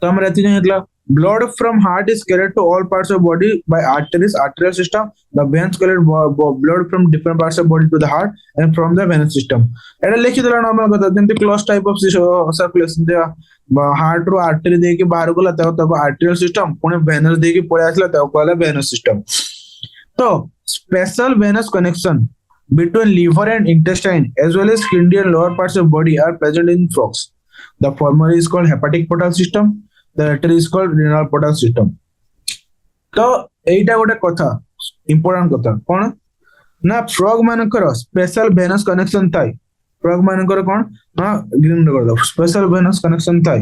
तो हम रहती जला blood from heart is carried to all parts of body by arteries arterial system. The veins carry blood from different parts of body to the heart and from the venous system. एटा लिखि देला normal कथा जेंति close type of circulation दे heart रो artery दे के बाहर को लाता तब आर्टेरियल सिस्टम पुणे वेनस दे के पळे आसला तब कहला वेनस सिस्टम. तो special venous connection between liver and intestine as well as kidney and lower parts of body are present in frogs. The former is called hepatic portal system. The latter is called renal portal system. तो एटा गोटे कथा important कथा कोन ना frog मानकर special venous connection थाई. Frog मानकर कोन ना ग्रीन कर दो स्पेशल वेनस कनेक्शन थाई.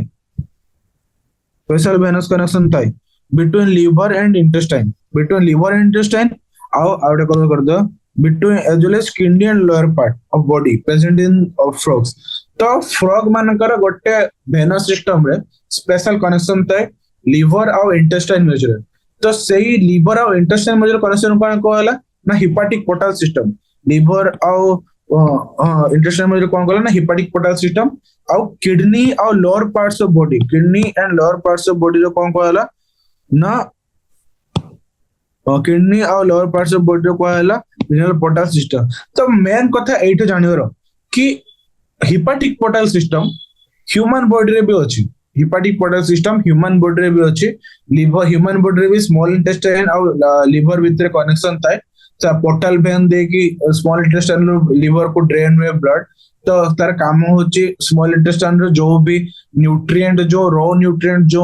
स्पेशल वेनस कनेक्शन थाई between liver and intestine. Between liver and intestine out कर दो between as well as kidney and lower part of body present in frogs. तो फ्रॉग मानकर गोटे वेनस सिस्टम रे special connection थाए liver और intestine मझे. तो सही लिवर और इंटेस्टाइन मझे कनेक्शन कोन कहला ना हिपाटिक पोर्टल सिस्टम. लिवर और इंटेस्टाइन मझे कोन कहला ना हिपाटिक पोर्टल सिस्टम और किडनी और lower parts of body kidney and lower parts of body रो कोन कहला ना किडनी और लोअर पार्ट्स ऑफ बॉडी रो कहला रिनल पोर्टल सिस्टम. तो मेन कथा एठो जानियो कि hepatic portal system human body रे भी अछि. Hepatic portal system human body रे भी अछि. लिवर ह्यूमन बॉडी रे भी स्मॉल इंटेस्टाइन और लिवर भीतर कनेक्शन थाए. तो पोर्टल वेन दे कि स्मॉल इंटेस्टाइन रो लिवर को ड्रेन हुए ब्लड. तो तार काम होची स्मॉल इंटेस्टाइन रो जो भी न्यूट्रिएंट जो रॉ न्यूट्रिएंट जो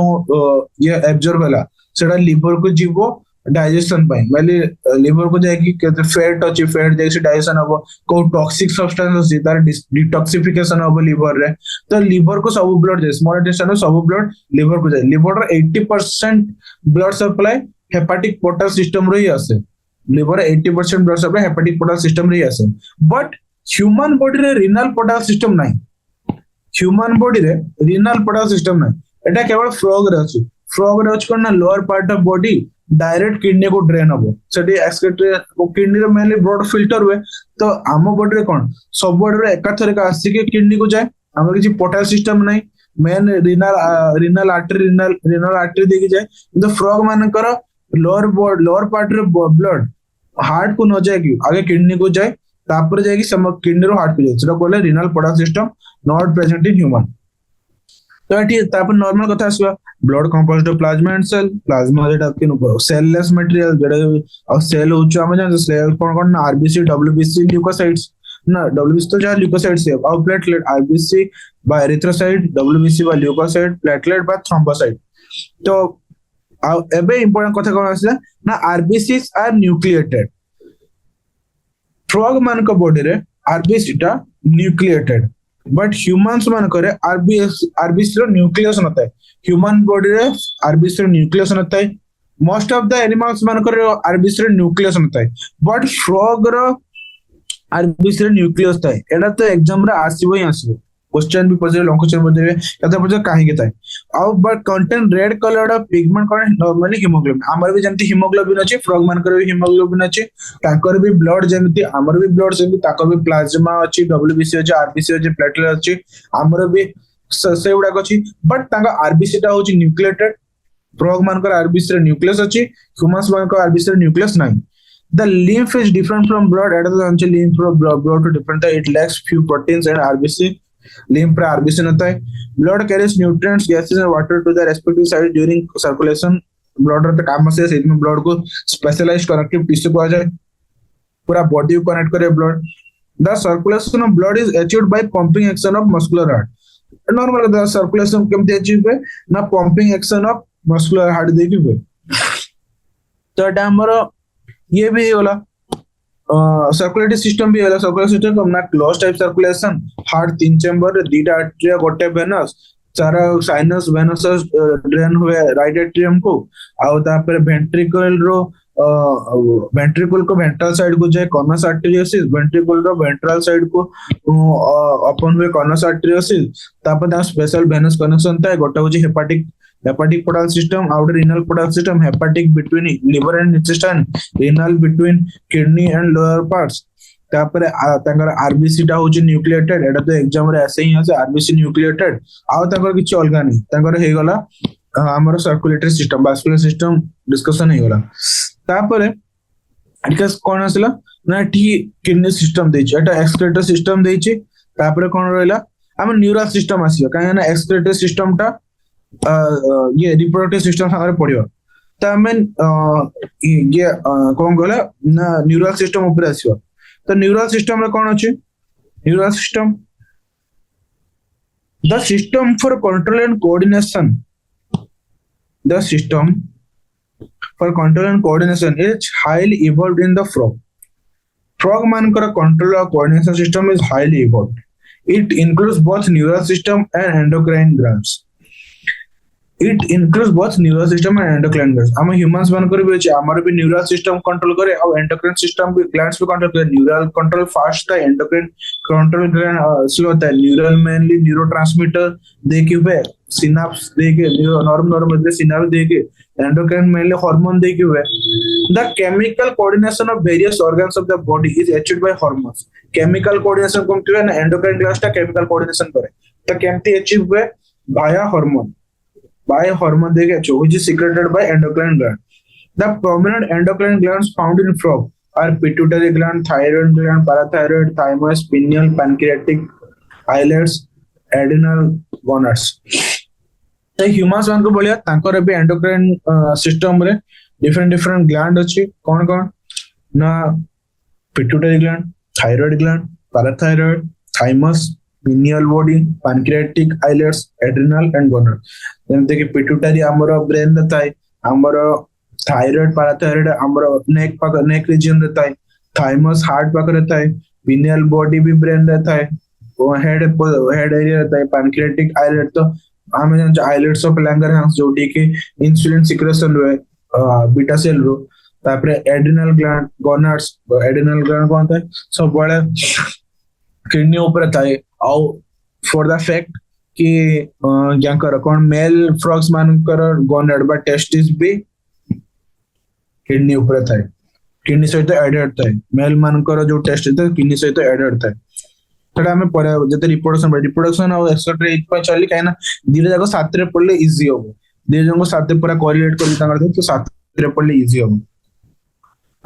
ये एब्जॉर्ब होला सेटा लिवर को जीवो डाइजेशन पाई माने लिवर को जाय कि फैट अछि फैट जाय से डाइजेशन हबो को टॉक्सिक सब्सटेंस अछि तार डिटॉक्सिफिकेशन हबो लिवर रे. तो लिवर को सब ब्लड जाय स्मॉल इंटेस्टाइन सब ब्लड लिवर को जाय. लिवर रो 80% blood supply hepatic portal system रो ही आसे. Liver 80% blood supply hepatic portal system रे ही आसे. बट ह्यूमन बॉडी रे रिनल पोर्टल सिस्टम नाही. ह्यूमन बॉडी रे रिनल पोर्टल सिस्टम नाही. एटा केवल फ्रॉग रे अछि. फ्रॉग रे अछि कोन lower part of body direct kidney को ड्रेन हबो सेठी एक्सक्रीटरी को किडनी रो मेनली ब्लड फिल्टर हुए. तो आम बॉडी रे कोन सब बॉडी रे एकाथरे का आसी के किडनी को जाय. हमर किछि पोर्टल सिस्टम नाही. मेन रिनल आर्टरी दे के जाय. तो फ्रॉग मानकर लोअर पार्ट रे ब्लड हार्ट को न जाय कि आगे किडनी को जाय तापर जाय कि सम किडनी रो हार्ट को जाय. सेटा कहले renal portal system not present in human. तो एठी तापर नॉर्मल कथा आसबा blood composed of plasma and cell. Plasma जेटा कि सेललेस मटेरियल जेटा और सेल होछ हम जान सेल कोन आरबीसी डब्ल्यूबीसी ल्यूकोसाइट्स ना डब्ल्यूबीसी तो जा ल्यूकोसाइट्स है और platelet RBC by erythrocyte WBC by leukocyte platelet by thrombocyte. तो एबे इंपोर्टेंट कथा कोन आसला ना आरबीसीस आर न्यूक्लिएटेड. फ्रॉग मान को बॉडी रे आरबीसी टा न्यूक्लिएटेड बट ह्यूमंस मान करे आरबीसी रो न्यूक्लियस नता है. ह्यूमन बॉडी रे आरबीसी रो न्यूक्लियस नता है. मोस्ट ऑफ द एनिमल्स मान करे आरबीसी रो न्यूक्लियस नता है. बट फ्रॉग रो आरबीसी रे न्यूक्लियस थाए एटा तो एग्जाम रे आसीबो ही आसीबो क्वेश्चन भी पजे लॉन्ग क्वेश्चन पजे कथा पजे काहे के थाए आउ but content red colour pigment cone normally haemoglobin हमर भी जेमति हीमोग्लोबिन अछि फ्रॉग मानकर भी हीमोग्लोबिन अछि ताकर भी ब्लड जेमति हमर भी ब्लड जेमति ताकर भी प्लाज्मा अछि डब्ल्यूबीसी अछि आरबीसी अछि प्लेटलेट अछि हमर भी से उडा अछि बट ताका आरबीसी टा होछि न्यूक्लिएटेड फ्रॉग मानकर आरबीसी रे न्यूक्लियस अछि ह्यूमंस मानकर आरबीसी रे न्यूक्लियस नाही. The lymph is different from blood. At the lymph from blood to different. It lacks few proteins and RBC. Lymph RBC नता है. Blood carries nutrients, gases and water to the respective site during circulation. Blood रहता काम से इसमें blood को specialized connective tissue को आ जाए. पूरा body को connect करे blood. The circulation of blood is achieved by pumping action of muscular heart. Normal the circulation केमती achieve है ना pumping action of muscular heart देखी हुए. तो एटा हमारा ये भी होला सर्कुलेटरी सिस्टम भी होला सर्कुलेटरी सिस्टम ना क्लोज टाइप सर्कुलेशन हार्ट तीन चेंबर दीटा आर्टरी गोटे वेनस चार साइनस वेनस ड्रेन हुए राइट एट्रियम को आउ तापर वेंट्रिकल रो वेंट्रिकल को वेंट्रल साइड को जाए कॉर्नस आर्टेरियोसिस वेंट्रिकल रो वेंट्रल साइड को ओपन हुए कॉर्नस आर्टेरियोसिस तापर ता स्पेशल वेनस कनेक्शन था गोटे होची hepatic portal system outer renal portal system hepatic between liver and intestine renal between kidney and lower parts तापर तांगर आरबीसी टा होची न्यूक्लिएटेड एटा तो एग्जाम रे ऐसे ही आसे आरबीसी न्यूक्लिएटेड आउ तांगर किछ अलगा नहीं तांगर हे गला हमर circulatory system vascular system discussion हे गला तापर एटका कोन आसला ना टी किडनी सिस्टम देछि एटा एक्सक्रीटरी सिस्टम देछि तापर कोन रहला हम न्यूरल सिस्टम आसीयो काहे ना एक्सक्रीटरी सिस्टम टा ये रिप्रोडक्टिव सिस्टम सागर पड़ियो त हमें ये कोन गला ना न्यूरल सिस्टम ऊपर आसीयो तो न्यूरल सिस्टम रे कोन अछि neural system the system for control and coordination the system for control and coordination is highly evolved in the frog मानकर कंट्रोल और coordination system is highly evolved it includes both neural system and endocrine glands It includes both neural system and endocrine glands. हम humans मान कर भी अच्छे हमारे भी neural system control करे और endocrine system भी glands भी control करे neural control fast था endocrine control gland slow था neural mainly neurotransmitter देके हुए synapse देके normal में synapse देके endocrine mainly hormone देके हुए the chemical coordination of various organs of the body is achieved by hormones. Chemical coordination कौन किया ना endocrine glands का chemical coordination करे तो केमती achieve हुए via hormone. By hormone which is secreted by endocrine gland. The prominent endocrine glands found in frog are pituitary gland, thyroid gland, parathyroid, thymus, pineal, pancreatic, islets, adrenal, gonads. तो humans मान को बोलिया तांकर भी endocrine system रे different gland अच्छी कौन कौन ना pituitary gland, thyroid gland, parathyroid, thymus, pineal body, pancreatic, islets, adrenal and gonad. जेमते कि पिट्यूटरी हमरो ब्रेन रहता है हमरो थायराइड पैराथायराइड हमरो नेक रीजन रहता है थाइमस हार्ट पाक रहता है पिनियल बॉडी भी ब्रेन रहता है हेड एरिया रहता है पैनक्रियाटिक आइलेट तो हमें जान आइलेट्स ऑफ लैंगरहांस जोटी के इंसुलिन सिक्रेशन हुए बीटा सेल रो तापर adrenal gland gonads adrenal gland कौन था सब बड़े किडनी ऊपर था और फॉर द फैक्ट कि यांकर कौन मेल फ्रॉग्स मानकर गोनाड बा टेस्टिस भी किडनी ऊपर था किडनी सहित एडेड था मेल मानकर जो टेस्ट था किडनी सहित एडेड था तडा हमें पर जते रिप्रोडक्शन और एक्सट्रा एज पर चली काहे ना धीरे जाको साथ रे पड़ले इजी होबो धीरे जाको साथ पूरा कोरिलेट कर तांगर तो साथ रे पड़ले इजी होबो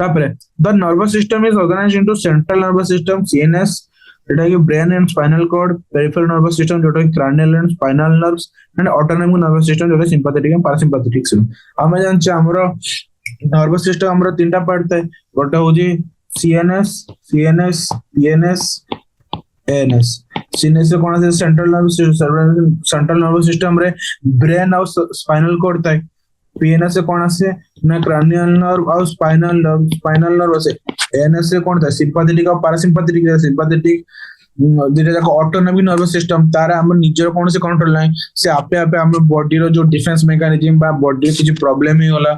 तापर the nervous system is organised into central nervous system CNS एटा कि brain and spinal cord peripheral nervous system जोटा कि cranial and spinal nerves and autonomic nervous system जोटा सिंपैथेटिक एंड पैरासिम्पैथेटिक हमें जानछ हमरो नर्वस सिस्टम हमरो तीनटा पार्ट थाए गोटा होजी सीएनएस पीएनएस एएनएस सीएनएस से कोन से सेंट्रल नर्वस सिस्टम रे ब्रेन और स्पाइनल कॉर्ड थाए पीएनएस से कोन से ना क्रैनियल नर्व और स्पाइनल नर्व से एएनएस से कोन था सिंपैथेटिक और पैरासिम्पैथेटिक सिंपैथेटिक जेटा जाको ऑटोनॉमिक नर्वस सिस्टम तारा हम निजर कोन से कंट्रोल नै से आपे आपे हम बॉडी रो जो डिफेंस मैकेनिज्म बा बॉडी किछि प्रॉब्लम ही होला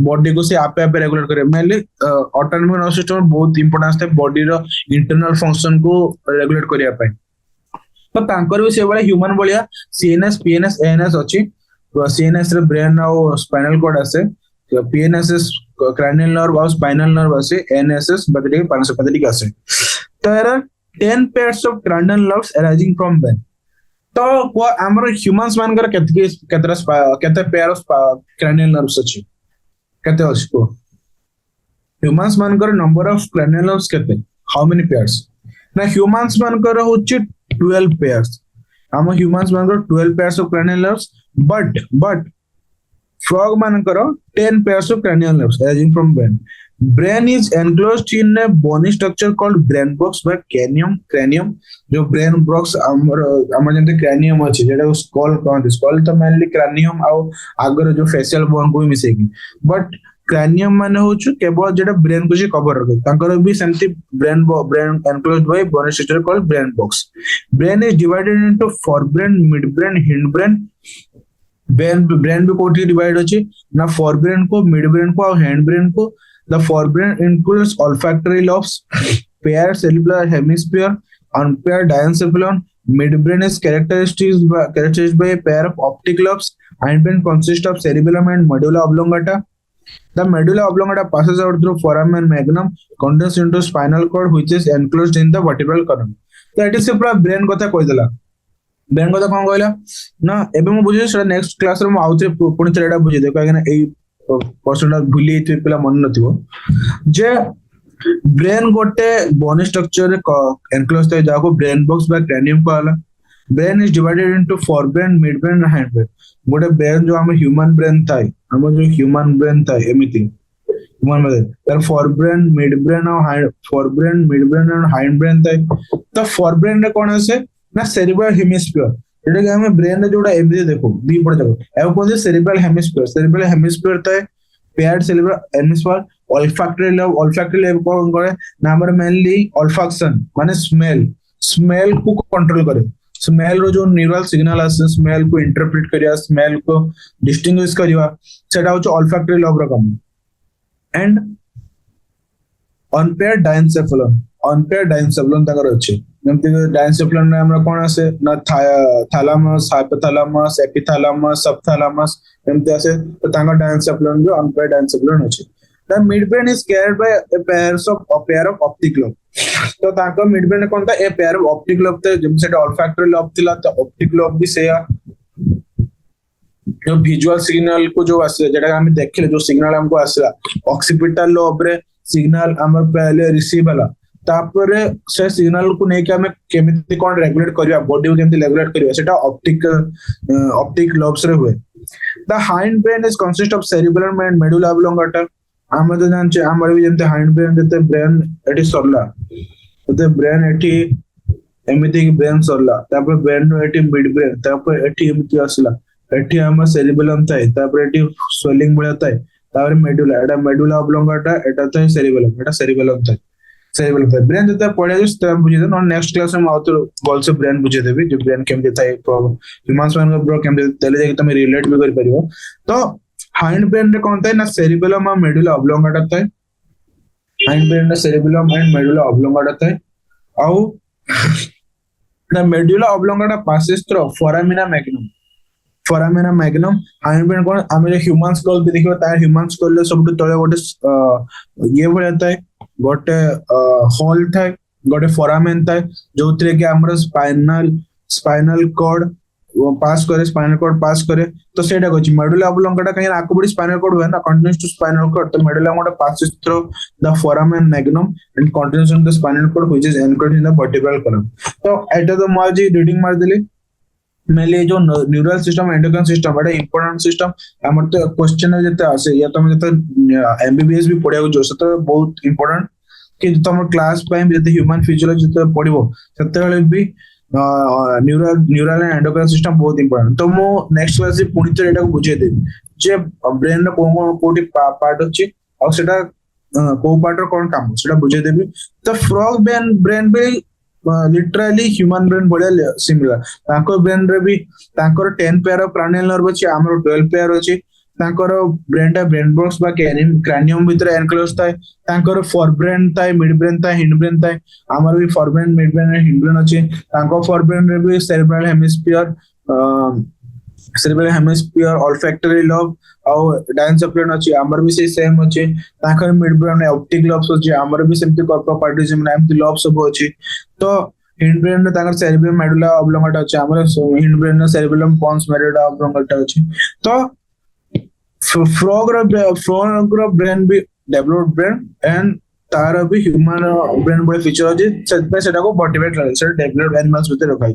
बॉडी को से आपे आपे रेगुलेट करे मेनली ऑटोनॉमिक नर्वस सिस्टम बहुत इंपोर्टेंस है बॉडी रो इंटरनल फंक्शन को रेगुलेट करिया पाए तो तांकर भी से बळे ह्यूमन बळिया सीएनएस पीएनएस एएनएस अछि सीएनएस रे ब्रेन और स्पाइनल कॉर्ड आसे पीएनएस cranial nerve और spinal nerve आसे एएनएस बदले पैरासिम्पैथेटिक आसे तो era 10 pairs of cranial nerves arising from brain तो को हमर ह्यूमंस मानकर केते पेयर ऑफ cranial nerves अछि केते अछि को ह्यूमंस मानकर नंबर ऑफ cranial nerves केते हाउ मेनी पेयर्स ना ह्यूमंस मानकर होछि 12 pairs हम ह्यूमंस मानकर 12 pairs of cranial nerves but frog मानकर 10 pairs of cranial nerves arising from brain is enclosed in a bony structure called brain box by cranium जो brain box हमर जंते cranium अछि जेटा skull कहନ୍ତି skull तो mainly cranium आ आगर जो facial bone को मिसेकी but cranium माने होछु केवल जेटा brain को जे कवर रखे तांकर भी सेमति brain enclosed by bony structure called brain box brain is divided into forebrain midbrain hindbrain brain भी कोठी डिवाइड अछि ना फोरब्रेन को मिडब्रेन को और हैंडब्रेन को the forebrain includes olfactory lobes paired cerebral hemisphere unpaired diencephalon midbrain is characterized by a pair of optic lobes hindbrain consists of cerebellum and medulla oblongata the medulla oblongata passes out through foramen magnum condenses into spinal cord which is enclosed in the vertebral column तो eighty से पूरा brain कथा कहि देला brain कथा कोन कहला ना एबे मु बुझे सेटा नेक्स्ट क्लास रे मु आउथे पुणी थेड़ा बुझे दे काहे ना एई पर्सन भूली एथि पिला मन नथिबो जे ब्रेन गोटे बोन स्ट्रक्चर एनक्लोज थाय जाको ब्रेन बॉक्स बा क्रैनियम कहला brain is divided into forebrain midbrain and hindbrain गोटे ब्रेन जो हम ह्यूमन ब्रेन थाय हम जो ह्यूमन ब्रेन थाय एमिति ह्यूमन में तर फोरब्रेन मिडब्रेन एंड हाइंडब्रेन थाय तो फोरब्रेन रे कोन आसे ना सेरिब्रल हेमिस्फीयर जेटा कि हमें ब्रेन रे जोड़ा एमजे देखो दी पड़ जाको एव कोन सेरिब्रल हेमिस्फीयर तय paired cerebral hemisphere olfactory lobe कोन करे ना हमर मेनली olfaction माने स्मेल को कंट्रोल करे स्मेल रो जो न्यूरल सिग्नल आसे स्मेल को इंटरप्रेट करिया स्मेल को डिस्टिंग्विश करिया सेटा होछ olfactory lobe रो काम एंड unpaired diencephalon तकर अछि जमते डायनसेफ्लन में हमरा कोन आसे ना थैलामस हाइपोथैलामस एपिथैलामस सबथैलामस जमते आसे तो तांगा डायनसेफ्लन जो अनपेयर्ड डायनसेफ्लन अछि the midbrain is carried by a pair of optic lobe तो तांका मिडब्रेन कोन था a pair of optic lobe ते जब सेटा olfactory lobe थिला तो ऑप्टिक लोब भी सेया जो विजुअल सिग्नल को जो आसे जेटा हम देखले जो सिग्नल हमको आसला ऑक्सीपिटल लोब रे सिग्नल हमर पहले रिसीव हला तापर से सिग्नल को नै के हम केमिति कोन रेगुलेट करिया बॉडी को केमिति रेगुलेट करिया सेटा ऑप्टिक लोब्स रे हुए the hind brain is consist of cerebellum and medulla oblongata हम तो जान छे हमर भी जंते हाइंड ब्रेन जते ब्रेन एटी सरला जते ब्रेन एटी एमिति की ब्रेन सरला तापर ब्रेन एटी मिड ब्रेन तापर एटी एमिति आसला एटी हम सेरिबेलम थाय तापर एटी स्वेलिंग बळा थाय तापर मेडुला ऑब्लोंगाटा एटा थाय सेरिबेलम थाय ब्रेन जते पढे जस त बुझे न नेक्स्ट क्लास में आउत गोल से ब्रेन बुझे देबी जो ब्रेन केमते थाय ह्यूमंस मान ब्रो केमते तले जे तुम रिलेट भी कर परिबो तो हाइंड ब्रेन रे कोन थाय ना सेरिबेलम और मेडुला ऑब्लोंगाटा थाय हाइंड ब्रेन रे सेरिबेलम एंड मेडुला ऑब्लोंगाटा थाय आउ the medulla oblongata passes through foramina magnum hind brain कोन हम ह्यूमन स्कल भी देखिबो ता ह्यूमन स्कल ले सब तळे गोटे ये भले थाय गोटे होल थाय गोटे फोरामेन थाय जोतरे के हमर स्पाइनल कॉर्ड पास करे तो सेटा कहछि मेडुला ऑब्लोंगाटा कहीं आको बडी स्पाइनल कॉर्ड हुए ना कंटीन्यूअस टू स्पाइनल कॉर्ड तो medulla oblongata passes through the foramen magnum and continuous in the spinal cord which is encoded in the vertebral column तो एटा तो माजी रीडिंग मार देली मेले जो न्यूरल सिस्टम एंडोक्राइन सिस्टम बड़ा इंपोर्टेंट सिस्टम हमर तो क्वेश्चन जते आसे या तुम जते एमबीबीएस भी पढिया जो तो बहुत इंपोर्टेंट कि तुम क्लास पे जते ह्यूमन फिजियोलॉजी जते पढिबो सेते बेले भी न्यूरल एंड एंडोक्राइन सिस्टम बहुत इंपोर्टेंट तो मो नेक्स्ट क्लास से पुनी तो एटा को बुझे देबी जे ब्रेन रो कोटी पार्ट अछि और सेटा को पार्ट रो कोन काम सेटा बुझे देबी तो फ्रॉग ब्रेन भी लिटरली ह्यूमन ब्रेन बड़े सिमिलर ताको ब्रेन रे भी ताकर 10 पेयर ऑफ cranial nerve अछि हमर 12 पेयर अछि तांकर ब्रेन टा ब्रेन बॉक्स बा क्रैनियम भीतर एनक्लोज थाए तांकर फॉर ब्रेन थाए मिड ब्रेन थाए हिंड ब्रेन थाए हमर भी for brain mid brain hind brain अछि तांको फॉर ब्रेन रे भी cerebral hemisphere cerebral hemisphere olfactory lobe और डायंसोप्रियन अछि हमर भी सेम अछि तांकर मिड ब्रेन ऑप्टिक लोब्स अछि हमर भी सेमति कॉर्पोपार्टिज्म नाम लोब सब अछि तो हिंड ब्रेन रे तांकर सेरेब्रल मेडुला ऑब्लोंगेटा अछि हमर हिंड ब्रेन रे सेरेब्रलम पॉन्स मेडुला ऑब्लोंगेटा अछि तो फ्रॉग ब्रेन भी डेवलप्ड ब्रेन एंड तार भी ह्यूमन ब्रेन बड़े फीचर अछि से सेटा को मोटिवेट करे से डेवलप्ड एनिमल्स भीतर रखाई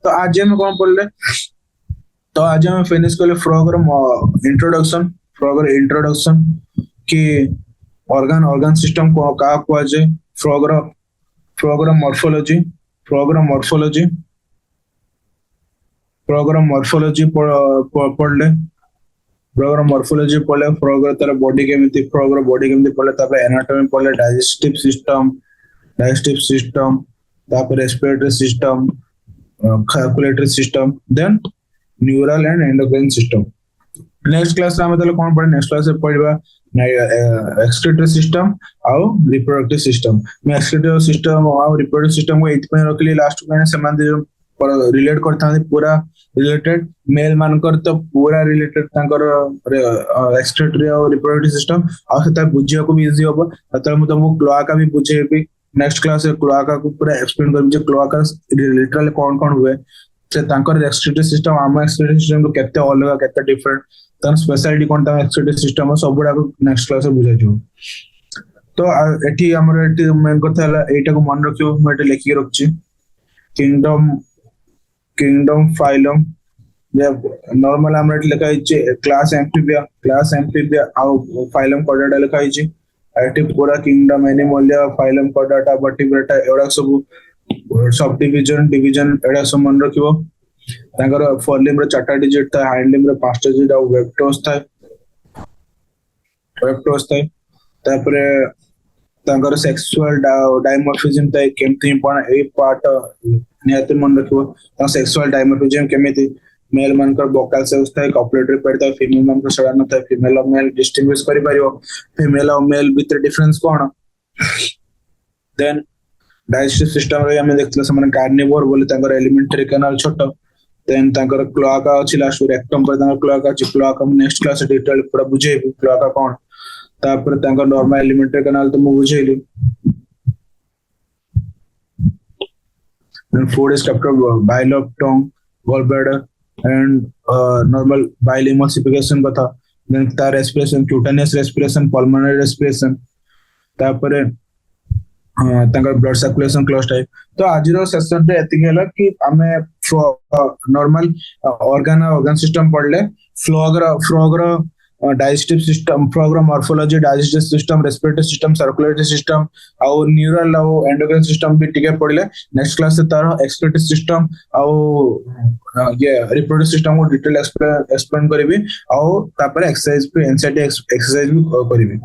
तो आज हम कोन पढ़ले तो आज हम फिनिश करले फ्रॉग इंट्रोडक्शन कि ऑर्गन सिस्टम को का को जे फ्रॉग मॉर्फोलॉजी पढ़ले फ्रॉग मॉर्फोलॉजी पढ़ले फ्रॉग तार बॉडी केमिति पढ़ले तापर एनाटॉमी पढ़ले डाइजेस्टिव सिस्टम तापर respiratory system circulatory system then neural and endocrine system next class रे हम तले कोन पढ़े नेक्स्ट क्लास रे पढ़िबा एक्सक्रीटरी सिस्टम आउ रिप्रोडक्टिव सिस्टम मैं एक्सक्रीटरी सिस्टम आउ रिप्रोडक्टिव सिस्टम को एत पे रखली लास्ट में समान रिलेट करता पूरा रिलेटेड मेल मानकर तो पूरा रिलेटेड तांकर एक्सक्रीटरी और रिप्रोडक्टिव सिस्टम आ सेता बुझिया को भी इजी होबो ततल मु तुमको क्लोआका भी बुझेबी नेक्स्ट क्लास रे क्लोआका को पूरा एक्सप्लेन करबी जे क्लोआका लिटरली कोन हुए से तांकर एक्सक्रीटरी सिस्टम आम एक्सक्रीटरी सिस्टम को केते अलग केते डिफरेंट तन स्पेशलिटी कोन ता एक्सक्रीटरी सिस्टम सब गुडा को नेक्स्ट क्लास रे बुझाइ जो तो एठी हमर एठी मेन कथा हला एटा को मन रखियो म एटा लिखि रखछि किंगडम फाइलम नॉर्मल हमर एठी लिखा छै क्लास एम्फीबिया आउ फाइलम कोडाटा लिखा छै एठी पूरा किंगडम एनिमलिया फाइलम कोडाटा वर्टिब्रेटा एडा सब डिवीजन एडा सब मन रखियो तांकर फोरलिम रे 4टा डिजिट था हाइंडलिम रे 5टा डिजिट आ वेबटोस था तापरे तांकर सेक्सुअल डायमॉर्फिज्म था केमति पण ए पार्ट नियत मन रखियो ता सेक्सुअल डायमॉर्फिज्म केमिति मेल मानकर बोकल सेल्स था कॉपलेटरी पेड था फीमेल मानकर सडा न था फीमेल और मेल डिस्टिंग्विश करि पारियो फीमेल और मेल भीतर डिफरेंस कोन देन डाइजेस्टिव सिस्टम रे हमें देखले समान कार्निवोर बोले तांकर एलिमेंटरी कैनाल छोटो देन तांकर क्लोआका अछि लास्ट रेक्टम पर तांकर क्लोआका अछि क्लोआका नेक्स्ट क्लास डिटेल पूरा बुझे क्लोआका कोन तापर तांकर नॉर्मल एलिमेंटरी कैनाल तो मु बुझेली then food is kept bile of tongue gallbladder and normal bile emulsification कथा then ता respiration cutaneous respiration pulmonary respiration तापर तांकर ब्लड सर्कुलेशन क्लोज टाइप तो आज रो सेशन रे एतिक हला कि हमें नॉर्मल ऑर्गन सिस्टम पढ़ले फ्रॉग रो डाइजेस्टिव सिस्टम फ्रॉग रो morphology digestive system respiratory system circulatory system और न्यूरल और एंडोक्राइन सिस्टम भी टिके पढ़ले नेक्स्ट क्लास से तार एक्सक्रीटरी सिस्टम और ये रिप्रोडक्टिव सिस्टम को डिटेल एक्सप्लेन करबी और तापर एक्सरसाइज पे एनसीईआरटी एक्सरसाइज भी करबी